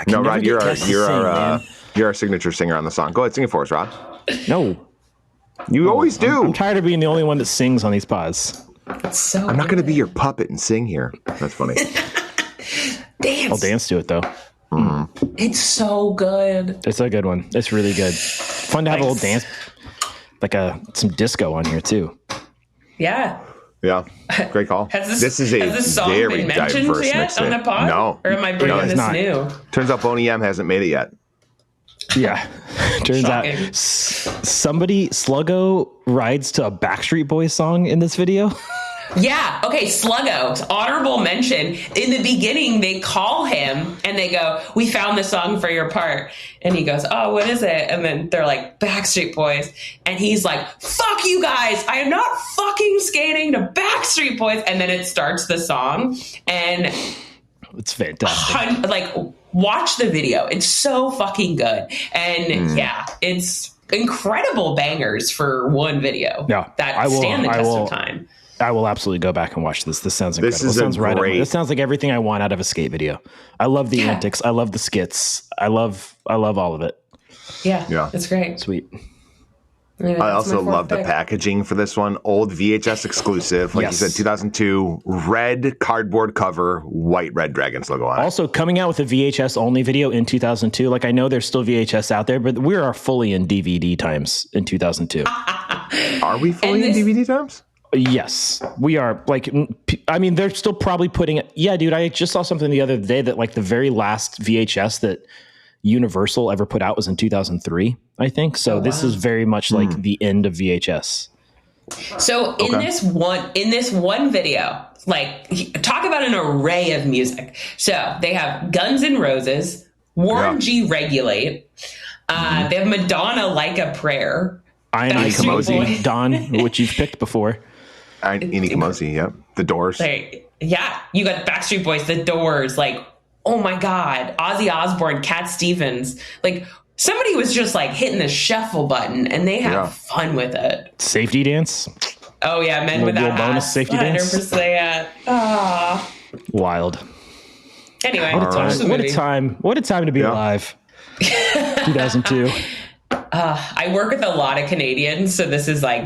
No, Rod, you're our signature singer on the song. Go ahead, sing it for us, Rod. No. You always do. I'm tired of being the only one that sings on these pods. So I'm not going to be your puppet and sing here. That's funny. Dance. I'll dance to it, though. It's so good. It's a good one. It's really good. Fun to have a little dance, like some disco on here, too. Yeah. Yeah. Great call. Has this song very been mentioned diverse yet mix on the pod? No. Or am I bringing this new? Turns out Boney M hasn't made it yet. Yeah. Turns out somebody, Sluggo, rides to a Backstreet Boys song in this video. Yeah. Okay. Sluggo, honorable mention. In the beginning, they call him and they go, "We found the song for your part." And he goes, "Oh, what is it?" And then they're like, "Backstreet Boys." And he's like, "Fuck you guys. I am not fucking skating to Backstreet Boys." And then it starts the song. And it's fantastic. Like, watch the video. It's so fucking good. And it's incredible bangers for one video. Yeah, that stand the test of time. I will absolutely go back and watch this. This sounds incredible. This sounds like everything I want out of a skate video. I love the antics. I love the skits. I love all of it. Yeah. It's great. Sweet. Anyway, I also love the packaging for this one. Old VHS exclusive. Like you said, 2002, red cardboard cover, white Red Dragons logo on it. Also coming out with a VHS only video in 2002. Like, I know there's still VHS out there, but we are fully in DVD times in 2002. Are we fully in DVD times? Yes, we are. Like, I mean, they're still probably putting it. Yeah, dude, I just saw something the other day that like the very last VHS that Universal ever put out was in 2003, I think. So this is very much like the end of VHS. So in this one video, like, talk about an array of music. So they have Guns N' Roses, Warren G. Regulate. They have Madonna, Like a Prayer. I Am Kamosi, Don, which you've picked before. Ini Kamosi, yep. The Doors. Yeah, you got Backstreet Boys, The Doors, like, oh my God, Ozzy Osbourne, Cat Stevens. Like, somebody was just like hitting the shuffle button and they have fun with it. Safety Dance. Oh yeah, Men Without bonus Hats. safety 100%. dance. Ah. Wild. Anyway, what a time to be alive. 2002. I work with a lot of Canadians, so this is like,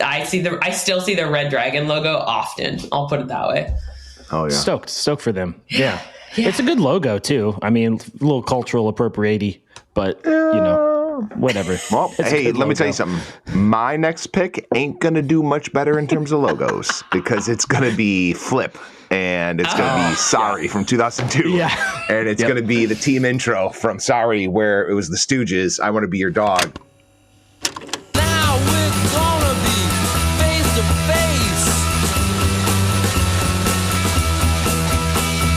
I still see the Red Dragon logo often. I'll put it that way. Oh yeah. Stoked for them. Yeah. It's a good logo too. I mean, a little cultural appropriate, but whatever. Well, It's a hey, good let me tell you logo. something. My next pick ain't gonna do much better in terms of logos because it's gonna be Flip. And it's going to be Sorry from 2002. Yeah. And it's going to be the team intro from Sorry, where it was the Stooges, I Want to Be Your Dog. Now we're gonna be face to face,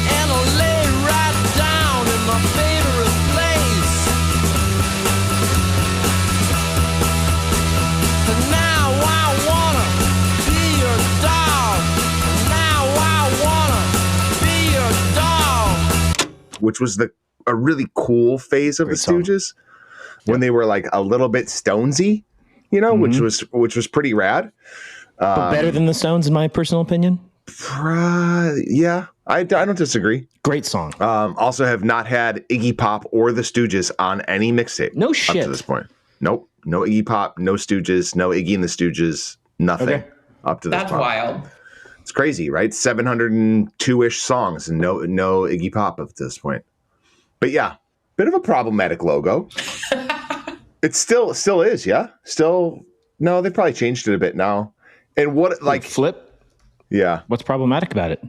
and I'll lay right down in my favorite place. And now I wanna be your dog. Now I wanna be your dog. Which was a really cool phase of Great the song. Stooges when they were like a little bit Stonesy, which was pretty rad. But better than the Stones, in my personal opinion. Yeah, I don't disagree. Great song. Also have not had Iggy Pop or the Stooges on any mixtape. No Up shit. to this point. Nope. No Iggy Pop, no Stooges, no Iggy and the Stooges, nothing Okay. up to this That's point. wild. It's crazy, right? 702-ish songs and no Iggy Pop up to this point. But yeah, bit of a problematic logo. It still is, yeah. No, they probably changed it a bit now. And what like Flip? yeah, What's problematic about it?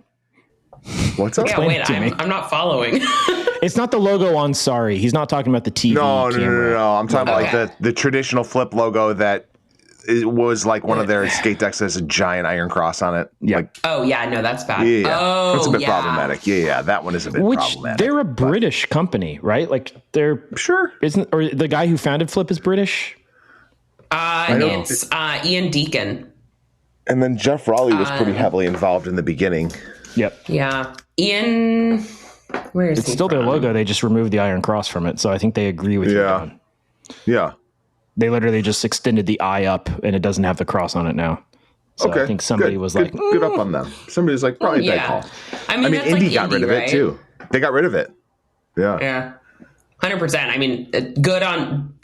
what's up? Yeah, Explain wait, it to me. I'm not following. It's not the logo on Sorry. He's not talking about the TV No. camera. I'm talking about Okay. like the traditional Flip logo that it was like one of their skate decks has a giant iron cross on it. Yeah. Like, Oh yeah, no, that's bad. yeah. Oh, That's a bit yeah. problematic. Yeah, that one is a bit Which problematic. they're a British company, right? Like they're Sure. or the guy who founded Flip is British. know. It's Ian Deacon. And then Jeff Raleigh was pretty heavily involved in the beginning. Yep. Yeah, Ian. Where is It's he still their from? logo. They just removed the iron cross from it. So I think they agree with you. Yeah. Don. Yeah. They literally just extended the eye up and it doesn't have the cross on it now. So Okay. I think somebody good, was good, like, good up on them. Somebody was like, probably a bad Yeah, call. I mean, that's Indy like got rid of right? it too. They got rid of it. Yeah. Yeah, 100%. I mean, good on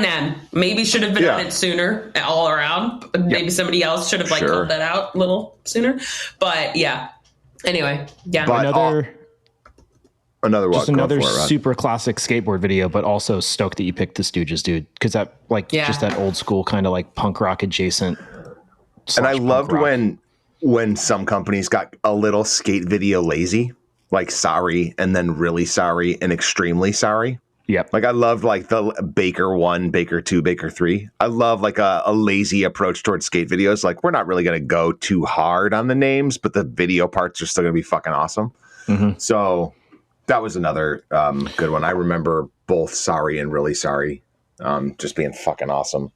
them. Maybe should have been Yeah. on it sooner, all around. Maybe somebody else should have like Sure. called that out a little sooner. But yeah. Anyway, yeah. But another what? just Go another for it, Rod. super classic skateboard video, but also stoked that you picked the Stooges, dude. Because that just that old school kind of like punk rock adjacent. And I / punk loved rock. when some companies got a little skate video lazy, like Sorry and then Really Sorry and Extremely Sorry. Yep. Like I loved like the Baker 1, Baker 2, Baker 3. I love like a lazy approach towards skate videos. Like we're not really going to go too hard on the names, but the video parts are still going to be fucking awesome. Mm-hmm. So that was another good one. I remember both Sorry and Really Sorry just being fucking awesome.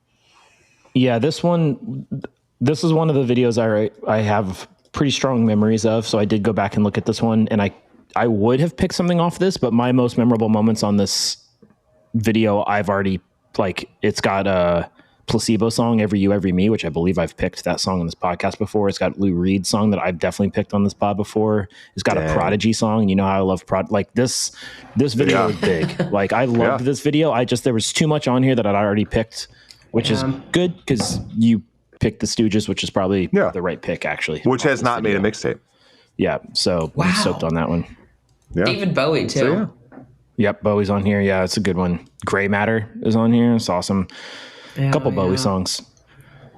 Yeah, this is one of the videos I have pretty strong memories of. So I did go back and look at this one, and I would have picked something off this, but my most memorable moments on this video, I've already it's got a Placebo song, Every You, Every Me, which I believe I've picked that song on this podcast before. It's got Lou Reed's song that I've definitely picked on this pod before. It's got a Prodigy song, and you know how I love this video is big. Like I loved this video. There was too much on here that I'd already picked, which is good because you picked the Stooges, which is probably the right pick actually. Which has not made a mixtape. Yeah, so I'm stoked on that one. Yeah. David Bowie too. So, Yep, Bowie's on here. Yeah, it's a good one. Gray Matter is on here. It's awesome. A couple Bowie songs.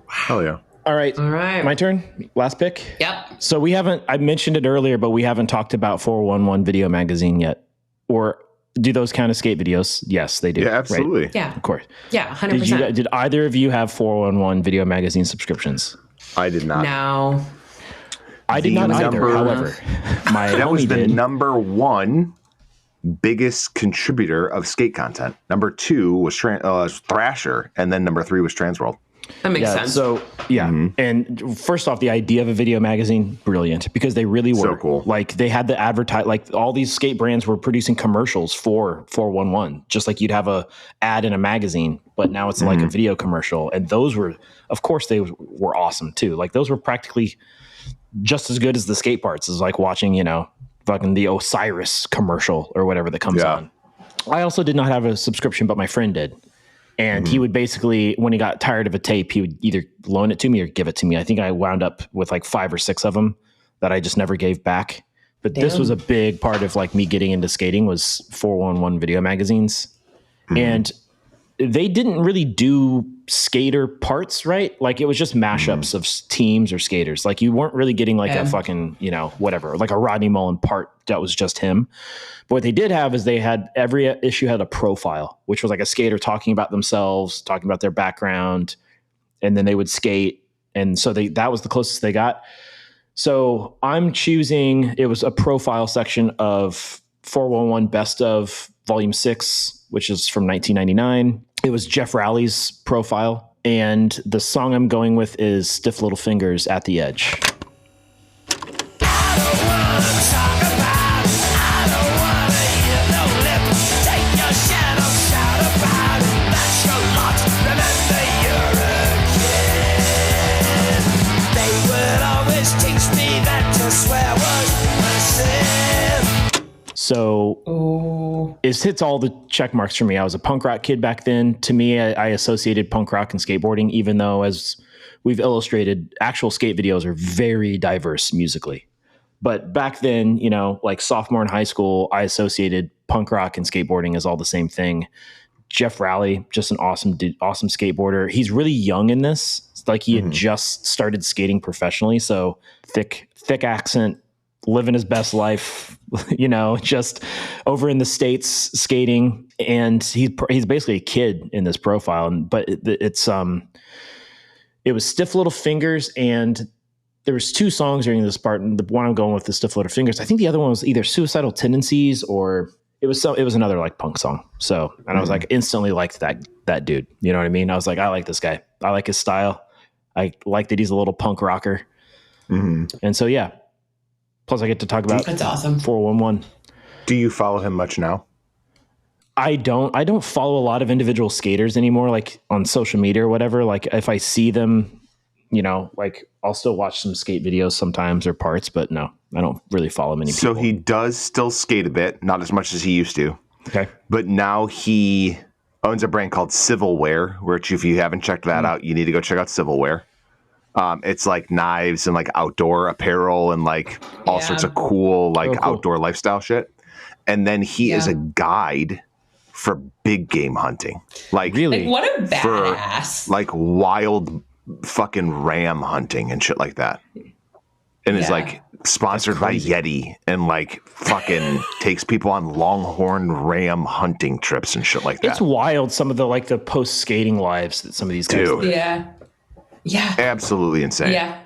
Hell yeah. All right. My turn. Last pick. Yep. So I mentioned it earlier, but we haven't talked about 411 Video Magazine yet. Or do those count as skate videos? Yes, they do. Yeah, absolutely. Right? Yeah. Of course. Yeah, 100%. Did either of you have 411 Video Magazine subscriptions? I did not. No. I did not either. However, my that was homie the did. number one biggest contributor of skate content. Number 2 was Thrasher, and then number 3 was Transworld. That makes sense. So and first off, the idea of a video magazine, brilliant, because they really were So cool. Like they had the advertise, like all these skate brands were producing commercials for 411, just like you'd have a ad in a magazine, but now it's like a video commercial. And those were, of course, they were awesome too. Like those were practically just as good as the skate parts. Is like watching, fucking the Osiris commercial or whatever that comes on. I also did not have a subscription, but my friend did. And he would basically, when he got tired of a tape, he would either loan it to me or give it to me. I think I wound up with like 5 or 6 of them that I just never gave back But this was a big part of like me getting into skating was 411 video magazines. And they didn't really do skater parts, right? Like it was just mashups of teams or skaters. Like you weren't really getting like a fucking, you know, whatever, like a Rodney Mullen part that was just him. But what they did have is they had every issue had a profile, which was like a skater talking about themselves, talking about their background, and then they would skate. And so that was the closest they got. So I'm choosing, it was a profile section of 411 Best of Volume 6, which is from 1999. It was Jeff Rowley's profile. And the song I'm going with is Stiff Little Fingers, At the Edge. So it hits all the check marks for me. I was a punk rock kid back then. To me, I associated punk rock and skateboarding, even though, as we've illustrated, actual skate videos are very diverse musically. But back then, you know, like sophomore in high school, I associated punk rock and skateboarding as all the same thing. Jeff Rowley, just an awesome skateboarder. He's really young in this. It's like he had just started skating professionally. So thick accent, living his best life, you know, just over in the States skating. And he's basically a kid in this profile. But it was Stiff Little Fingers, and there was two songs during this part. And the one I'm going with is Stiff Little Fingers. I think the other one was either Suicidal Tendencies or it was another like punk song. So, and I was like instantly liked that dude. You know what I mean? I was like, I like this guy. I like his style. I like that he's a little punk rocker. And so, yeah. Plus, I get to talk about that's awesome. 411. Do you follow him much now? I don't follow a lot of individual skaters anymore, like on social media or whatever. Like if I see them, you know, like I'll still watch some skate videos sometimes or parts, but no, I don't really follow many people. So he does still skate a bit, not as much as he used to. Okay. But now he owns a brand called Civilware, which if you haven't checked that out, you need to go check out Civilware. It's like knives and like outdoor apparel and like all sorts of cool outdoor lifestyle shit. And then he is a guide for big game hunting. Like, really? Like, what a badass. For, like wild fucking ram hunting and shit like that. And is like sponsored by Yeti and like fucking takes people on longhorn ram hunting trips and shit like that. It's wild, some of the like the post skating lives that some of these guys live. Yeah. Absolutely insane. Yeah.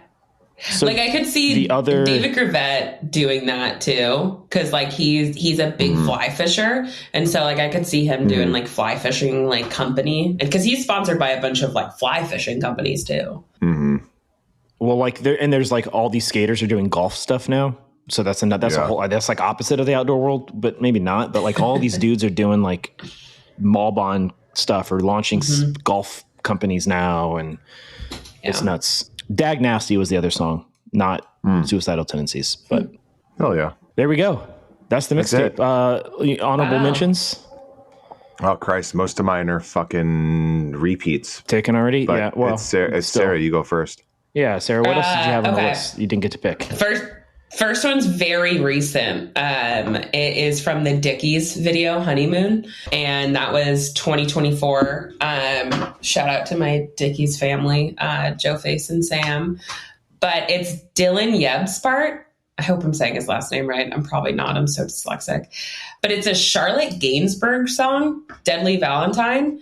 So like I could see David Gravett doing that too. Cause like he's a big fly fisher. And so like I could see him doing like fly fishing like company. And cause he's sponsored by a bunch of like fly fishing companies too. Well, like there's like all these skaters are doing golf stuff now. So that's a whole, that's like opposite of the outdoor world, but maybe not. But like all these dudes are doing like Malbon stuff or launching golf companies now. And it's nuts. Dag Nasty was the other song, not Suicidal Tendencies. But hell yeah. There we go. That's the mixtape. Honorable mentions. Oh Christ, most of mine are fucking repeats. Taken already? But yeah. Well, it's Sarah, you go first. Yeah, Sarah, what else did you have on the list you didn't get to pick? First one's very recent. It is from the Dickies video, Honeymoon. And that was 2024. Shout out to my Dickies family, Joe Face and Sam. But it's Dylan Yebspart. I hope I'm saying his last name right. I'm probably not. I'm so dyslexic. But it's a Charlotte Gainsbourg song, Deadly Valentine.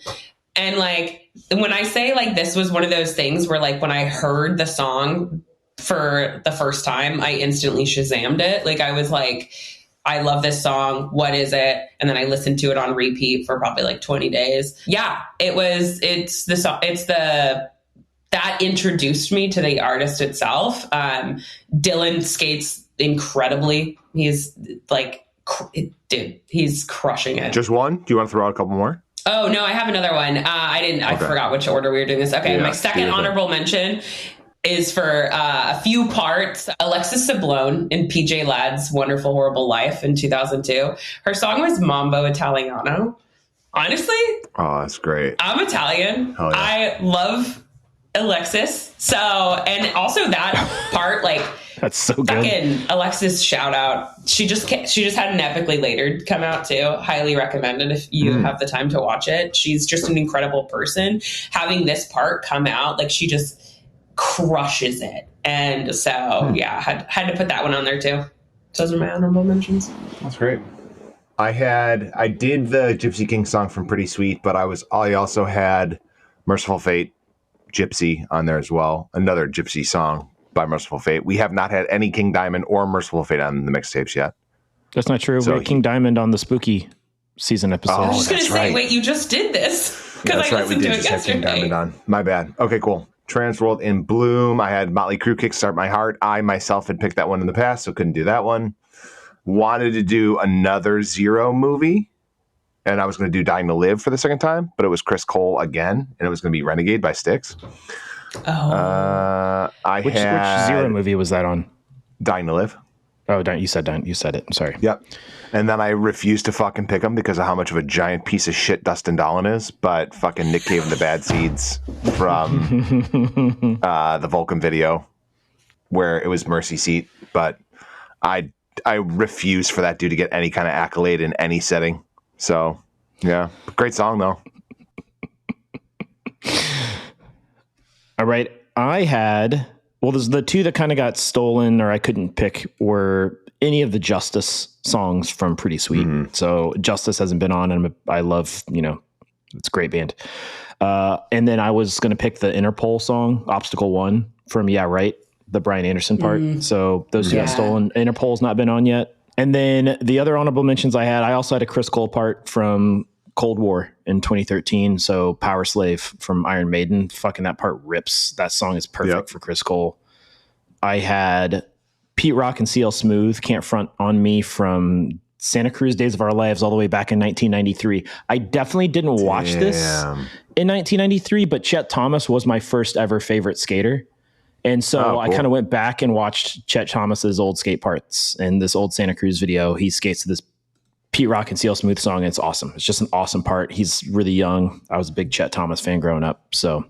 And like, when I say like this was one of those things where like when I heard the song for the first time, I instantly Shazammed it. Like I was like, I love this song. What is it? And then I listened to it on repeat for probably like 20 days. Yeah, that introduced me to the artist itself. Dylan skates incredibly. He's like, dude, he's crushing it. Just one? Do you want to throw out a couple more? Oh no, I have another one. I forgot which order we were doing this. Okay. My second honorable mention is for a few parts. Alexis Sablone in PJ Ladd's Wonderful Horrible Life in 2002. Her song was Mambo Italiano. Honestly, oh, that's great. I'm Italian. Oh, yeah. I love Alexis. So, and also that part, like That's so good. Fucking Alexis, shout out. She just had an Epically Later come out too. Highly recommended if you have the time to watch it. She's just an incredible person. Having this part come out, like she just crushes it. And so yeah, had to put that one on there too. So those are my honorable mentions. That's great. I did the Gypsy King song from Pretty Sweet, but I also had Merciful Fate, Gypsy on there as well. Another Gypsy song by Merciful Fate. We have not had any King Diamond or Merciful Fate on the mixtapes yet. That's not true. We had King Diamond on the Spooky season episode. I was just going to say, wait, you just did this? Yeah, that's I right. We listened did to it just have King yesterday. Diamond on. My bad. Okay, cool. Transworld in Bloom. I had Motley Crue Kickstart My Heart. I myself had picked that one in the past, so couldn't do that one. Wanted to do another Zero movie, and I was going to do Dying to Live for the second time, but it was Chris Cole again, and it was going to be Renegade by Styx. Oh. Which Zero movie was that on? Dying to Live. Oh, you said it. I'm sorry. Yep. And then I refused to fucking pick him because of how much of a giant piece of shit Dustin Dollin is, but fucking Nick gave him the bad seeds from the Vulcan video where it was Mercy Seat, but I refuse for that dude to get any kind of accolade in any setting. So, yeah. Great song, though. All right. There's the two that kind of got stolen or I couldn't pick were any of the Justice songs from Pretty Sweet. Mm-hmm. So Justice hasn't been on, and I love, it's a great band. And then I was going to pick the Interpol song, Obstacle 1 from Yeah, Right, the Brian Anderson part. So those two got stolen. Interpol's not been on yet. And then the other honorable mentions I also had a Chris Cole part from Cold War in 2013. So Power Slave from Iron Maiden. Fucking that part rips. That song is perfect for Chris Cole. I had Pete Rock and CL Smooth, Can't Front on Me from Santa Cruz Days of Our Lives all the way back in 1993. I definitely didn't watch this in 1993, but Chet Thomas was my first ever favorite skater. And so I kind of went back and watched Chet Thomas's old skate parts and this old Santa Cruz video. He skates to this Pete Rock and CL Smooth song. And it's awesome. It's just an awesome part. He's really young. I was a big Chet Thomas fan growing up. So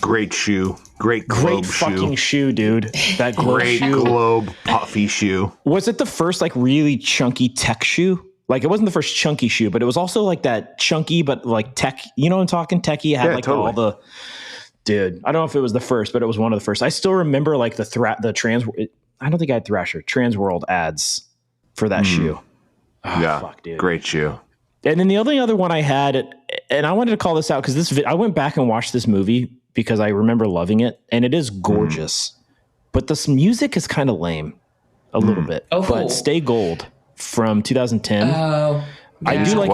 great shoe. Great globe fucking shoe, dude. That globe great shoe. Globe puffy shoe. Was it the first like really chunky tech shoe? Like it wasn't the first chunky shoe, but it was also like that chunky, but like tech, you know what I'm talking? Techie. It had all the, dude, I don't know if it was the first, but it was one of the first. I still remember like I don't think I had Thrasher, Transworld ads for that shoe. Oh, yeah. Fuck, dude. Great shoe. And then the only other one I had, and I wanted to call this out because I went back and watched this movie because I remember loving it, and it is gorgeous. But the music is kind of lame a little bit. But Stay Gold from 2010. I do like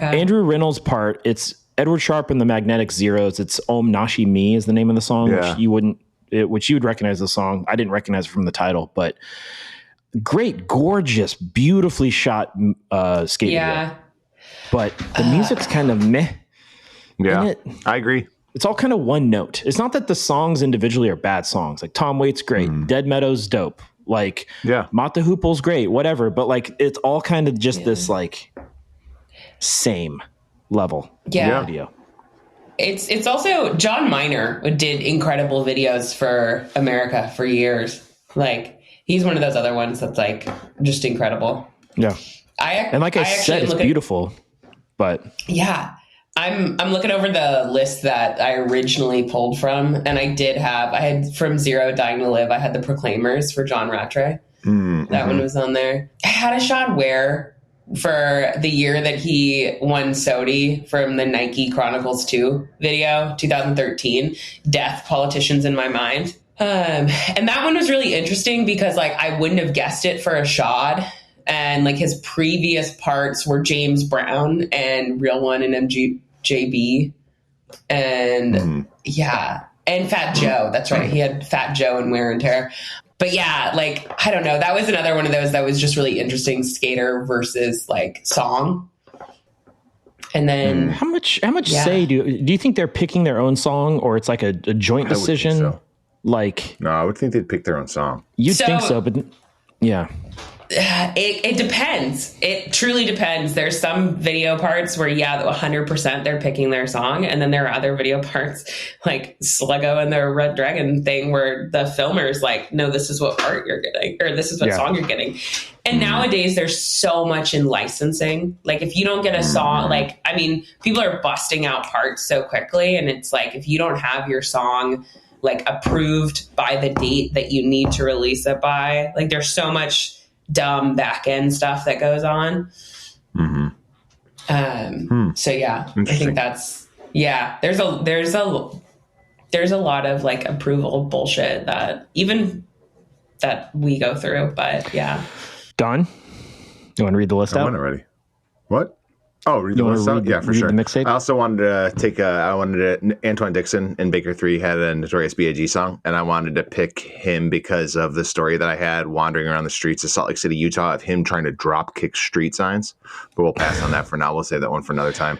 Andrew Reynolds' part. It's Edward Sharpe and the Magnetic Zeros. It's Om Nashi Me is the name of the song, which you would recognize the song. I didn't recognize it from the title, but great, gorgeous, beautifully shot skate video. But the music's kind of meh. Yeah, I agree. It's all kind of one note. It's not that the songs individually are bad songs. Like Tom Waits, great. Dead Meadows, dope. Like Mata Hoople's great, whatever. But like it's all kind of just this like same level video. It's also John Miner did incredible videos for America for years. Like he's one of those other ones that's like just incredible. Yeah. And like I said, it's beautiful. But yeah. I'm looking over the list that I originally pulled from, and I had from Zero Dying to Live, I had the Proclaimers for John Rattray. That one was on there. I had a Sean Ware for the year that he won SOTY from the Nike Chronicles 2 video, 2013, Death, Politicians in My Mind. And that one was really interesting because like I wouldn't have guessed it for a Shad. And like his previous parts were James Brown and Real One and MJB. And and Fat Joe. That's right. He had Fat Joe and Wear and Tear. But yeah, like, I don't know. That was another one of those that was just really interesting, skater versus like song. And then how much say do you think they're picking their own song or it's like a joint decision? Like, no, I would think they'd pick their own song. You'd think so, but yeah. It depends. It truly depends. There's some video parts where, 100% they're picking their song. And then there are other video parts like Sluggo and their Red Dragon thing where the filmer's like, no, this is what part you're getting, or this is what song you're getting. And nowadays there's so much in licensing. Like if you don't get a song, like, I mean, people are busting out parts so quickly. And it's like, if you don't have your song like approved by the date that you need to release it by, like there's so much dumb back end stuff that goes on. So yeah, I think that's, there's a lot of like approval bullshit that we go through, but yeah. Don, you want to read the list out? I'm already. What? Oh, read the list out? Yeah, for sure. The mixtape? I also wanted to take Antoine Dixon and Baker 3 had a Notorious B.I.G. song, and I wanted to pick him because of the story that I had wandering around the streets of Salt Lake City, Utah, of him trying to drop kick street signs. But we'll pass on that for now. We'll save that one for another time.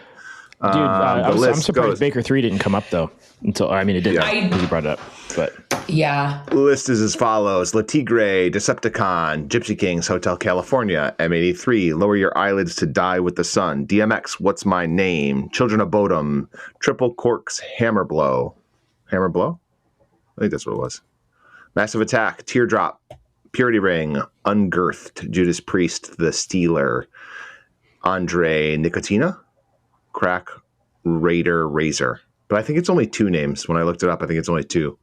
Dude, I'm surprised Baker 3 didn't come up, though. It didn't. You brought it up, but... Yeah. The list is as follows. La Tigre, Decepticon, Gypsy Kings, Hotel California, M83, Lower Your Eyelids to Die with the Sun, DMX, What's My Name, Children of Bodom, Triple Corks, Hammer Blow? I think that's what it was. Massive Attack, Teardrop, Purity Ring, Ungirthed, Judas Priest, The Stealer, Andre Nicotina, Crack, Raider, Razor. But I think it's only 2 names. When I looked it up, I think it's only 2.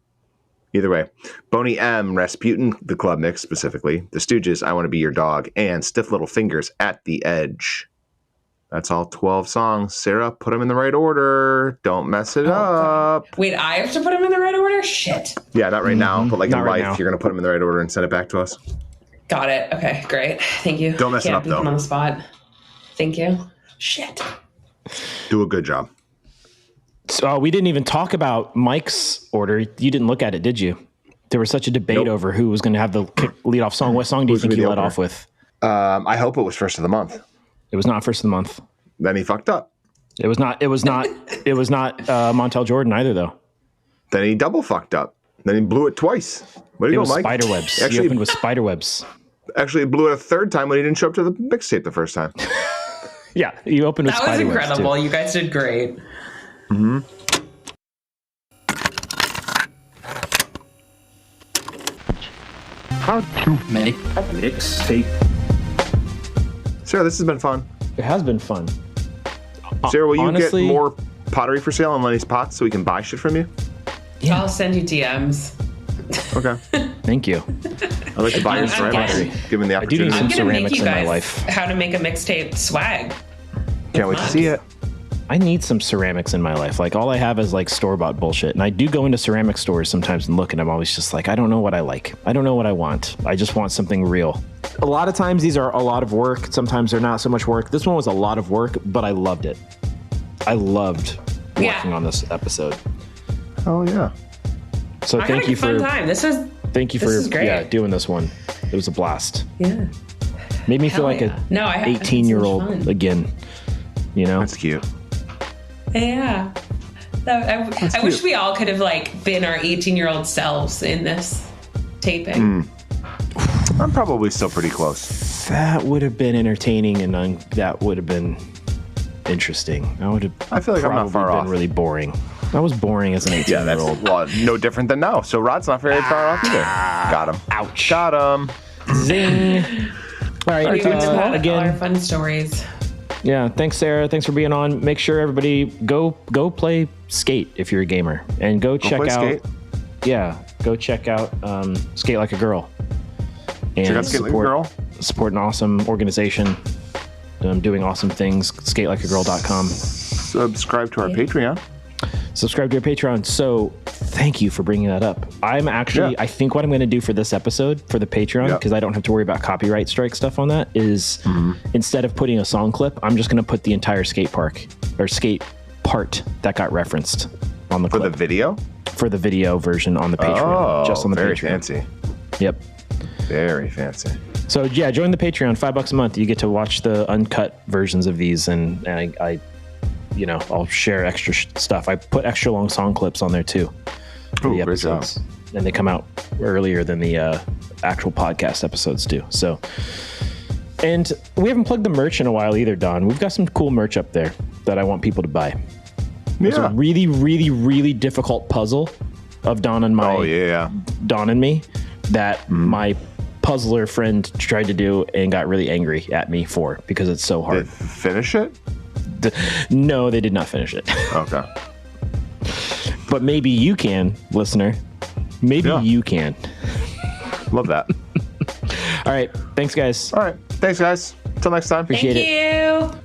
Either way, Boney M, Rasputin, the Club Mix specifically, The Stooges, I Want to Be Your Dog, and Stiff Little Fingers, At the Edge. That's all 12 songs. Sarah, put them in the right order. Don't mess it up. God. Wait, I have to put them in the right order? Shit. Yeah, not right now, but like Not in right life, now. you're going to put them in the right order and send it back to us. Got it. Okay, great. Thank you. Don't mess it up, put them though. on the spot. Thank you. Shit. Do a good job. So we didn't even talk about Mike's order. You didn't look at it, did you? There was such a debate over who was going to have the lead off song. What song do you think he led off with? I hope it was First of the Month. It was not First of the Month. Then he fucked up. It was not Montel Jordan either, though. Then he double fucked up. Then he blew it twice. Way to It go, was Mike. Spiderwebs. Actually, You opened with Spiderwebs. Actually, he blew it a third time when he didn't show up to the mixtape the first time. Yeah, you opened with That was Spiderwebs. incredible. Too. You guys did great. Mm-hmm. How to make a mixtape. Sarah, this has been fun. It has been fun. Sarah, will you honestly, get more pottery for sale on Lenny's Pots so we can buy shit from you? Yeah. I'll send you DMs. Okay. Thank you. I'd like to buy your ceramics, given the I do need opportunity. some I'm going to make ceramics you in my guys life. how to make a mixtape swag. Can't wait to see it. I need some ceramics in my life. Like all I have is like store-bought bullshit. And I do go into ceramic stores sometimes and look, and I'm always just like, I don't know what I like. I don't know what I want. I just want something real. A lot of times these are a lot of work. Sometimes they're not so much work. This one was a lot of work, but I loved it. I loved working on this episode. Oh yeah. So I had a fun time. This was great. doing this one. It was a blast. Yeah. Made me feel like yeah. No, I had 18-year-old so much fun. again. You know? That's cute. Yeah. I wish we all could have like been our 18-year-old selves in this taping. I'm probably still pretty close. That would have been entertaining, and that would have been interesting. I feel like I'm not far been off. really boring. I was boring as an 18-year-old. No different than now. So Rod's not very far off either. Got him. Ouch. Got him. Zing. All right. We went to all our Again, fun stories. yeah. Thanks, Sarah. Thanks for being on. Make sure everybody go play Skate if you're a gamer, and go check play out. Skate. Yeah, Go check out Skate Like a Girl. Check And out Skate Like a Girl. Support an awesome organization doing awesome things. SkateLikeAGirl.com. Subscribe to our Patreon. Subscribe to our Patreon. So thank you for bringing that up. I'm actually, I think what I'm going to do for this episode for the Patreon, because I don't have to worry about copyright strike stuff on that, is instead of putting a song clip, I'm just going to put the entire skate park or skate part that got referenced on the clip. For the video? For the video version on the Patreon. Just on the very Patreon. fancy. Yep. Very fancy. So yeah, join the Patreon, $5 a month. You get to watch the uncut versions of these, and I I'll share extra stuff. I put extra long song clips on there too. For the Great job. episodes. and they come out earlier than the actual podcast episodes do. So, and we haven't plugged the merch in a while either, Don. We've got some cool merch up there that I want people to buy. It's a really, really, really difficult puzzle of Don and Don and me that my puzzler friend tried to do and got really angry at me for because it's so hard. Did finish it? No, they did not finish it. Okay. But maybe you can, listener. Maybe you can. Love that. All right. Thanks, guys. All right. Thanks, guys. Until next time. Appreciate it. Thank you.